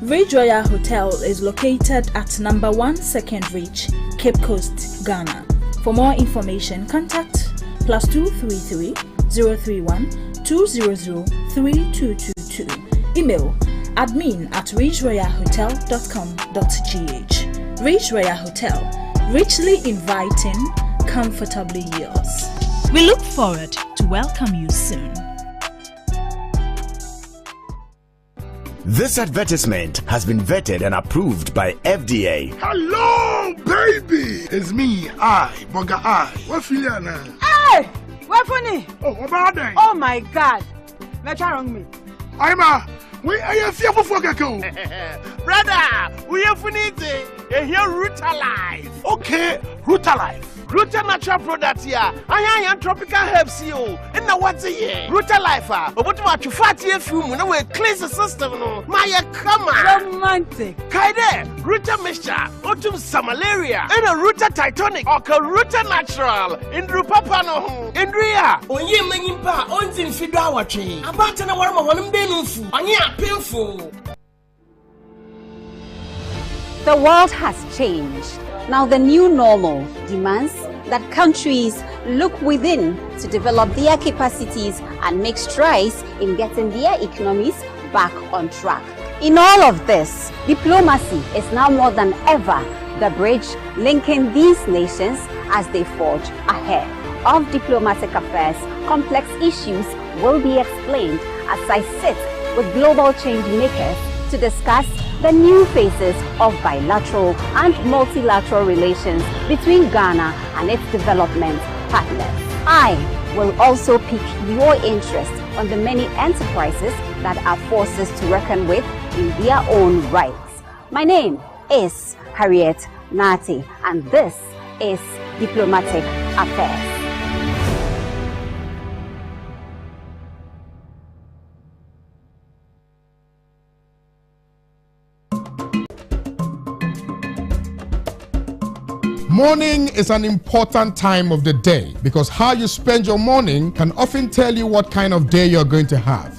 Ridge Royal Hotel is located at number 1 Second Ridge, Cape Coast, Ghana. For more information, contact +233 031 200 3222. Email admin@ridgeroyalhotel.com.gh. Ridge Royal Hotel, richly inviting, comfortably yours. We look forward to welcome you soon. This advertisement has been vetted and approved by FDA. Hello, baby. It's me, Boga What feel you now? Hey, what funny? Oh, what about that? Oh my God, what's wrong me? We are fearful for Gecko. Brother, we are funny. Here, Ruta Life. Okay, Ruta Life. Ruta natural products here. I am tropical herbs here. And now what's here? Ruta Life. But what you fatty fume? No way, cleanse the system. No, my come on. Romantic. Kaide, Ruta mixture, autumn malaria, and a Ruta Titanic or Ruta natural. In Rupapa no. In Ria. On ye manimpa, on tin fidwa watching. About an hour, one benufu. On ye painful. The world has changed. Now the new normal demands that countries look within to develop their capacities and make strides in getting their economies back on track. In all of this, diplomacy is now more than ever the bridge linking these nations as they forge ahead. Of diplomatic affairs, complex issues will be explained as I sit with global change makers to discuss the new phases of bilateral and multilateral relations between Ghana and its development partners. I will also pique your interest on the many enterprises that are forces to reckon with in their own rights. My name is Harriet Narkie, and this is Diplomatic Affairs. Morning is an important time of the day because how you spend your morning can often tell you what kind of day you're going to have.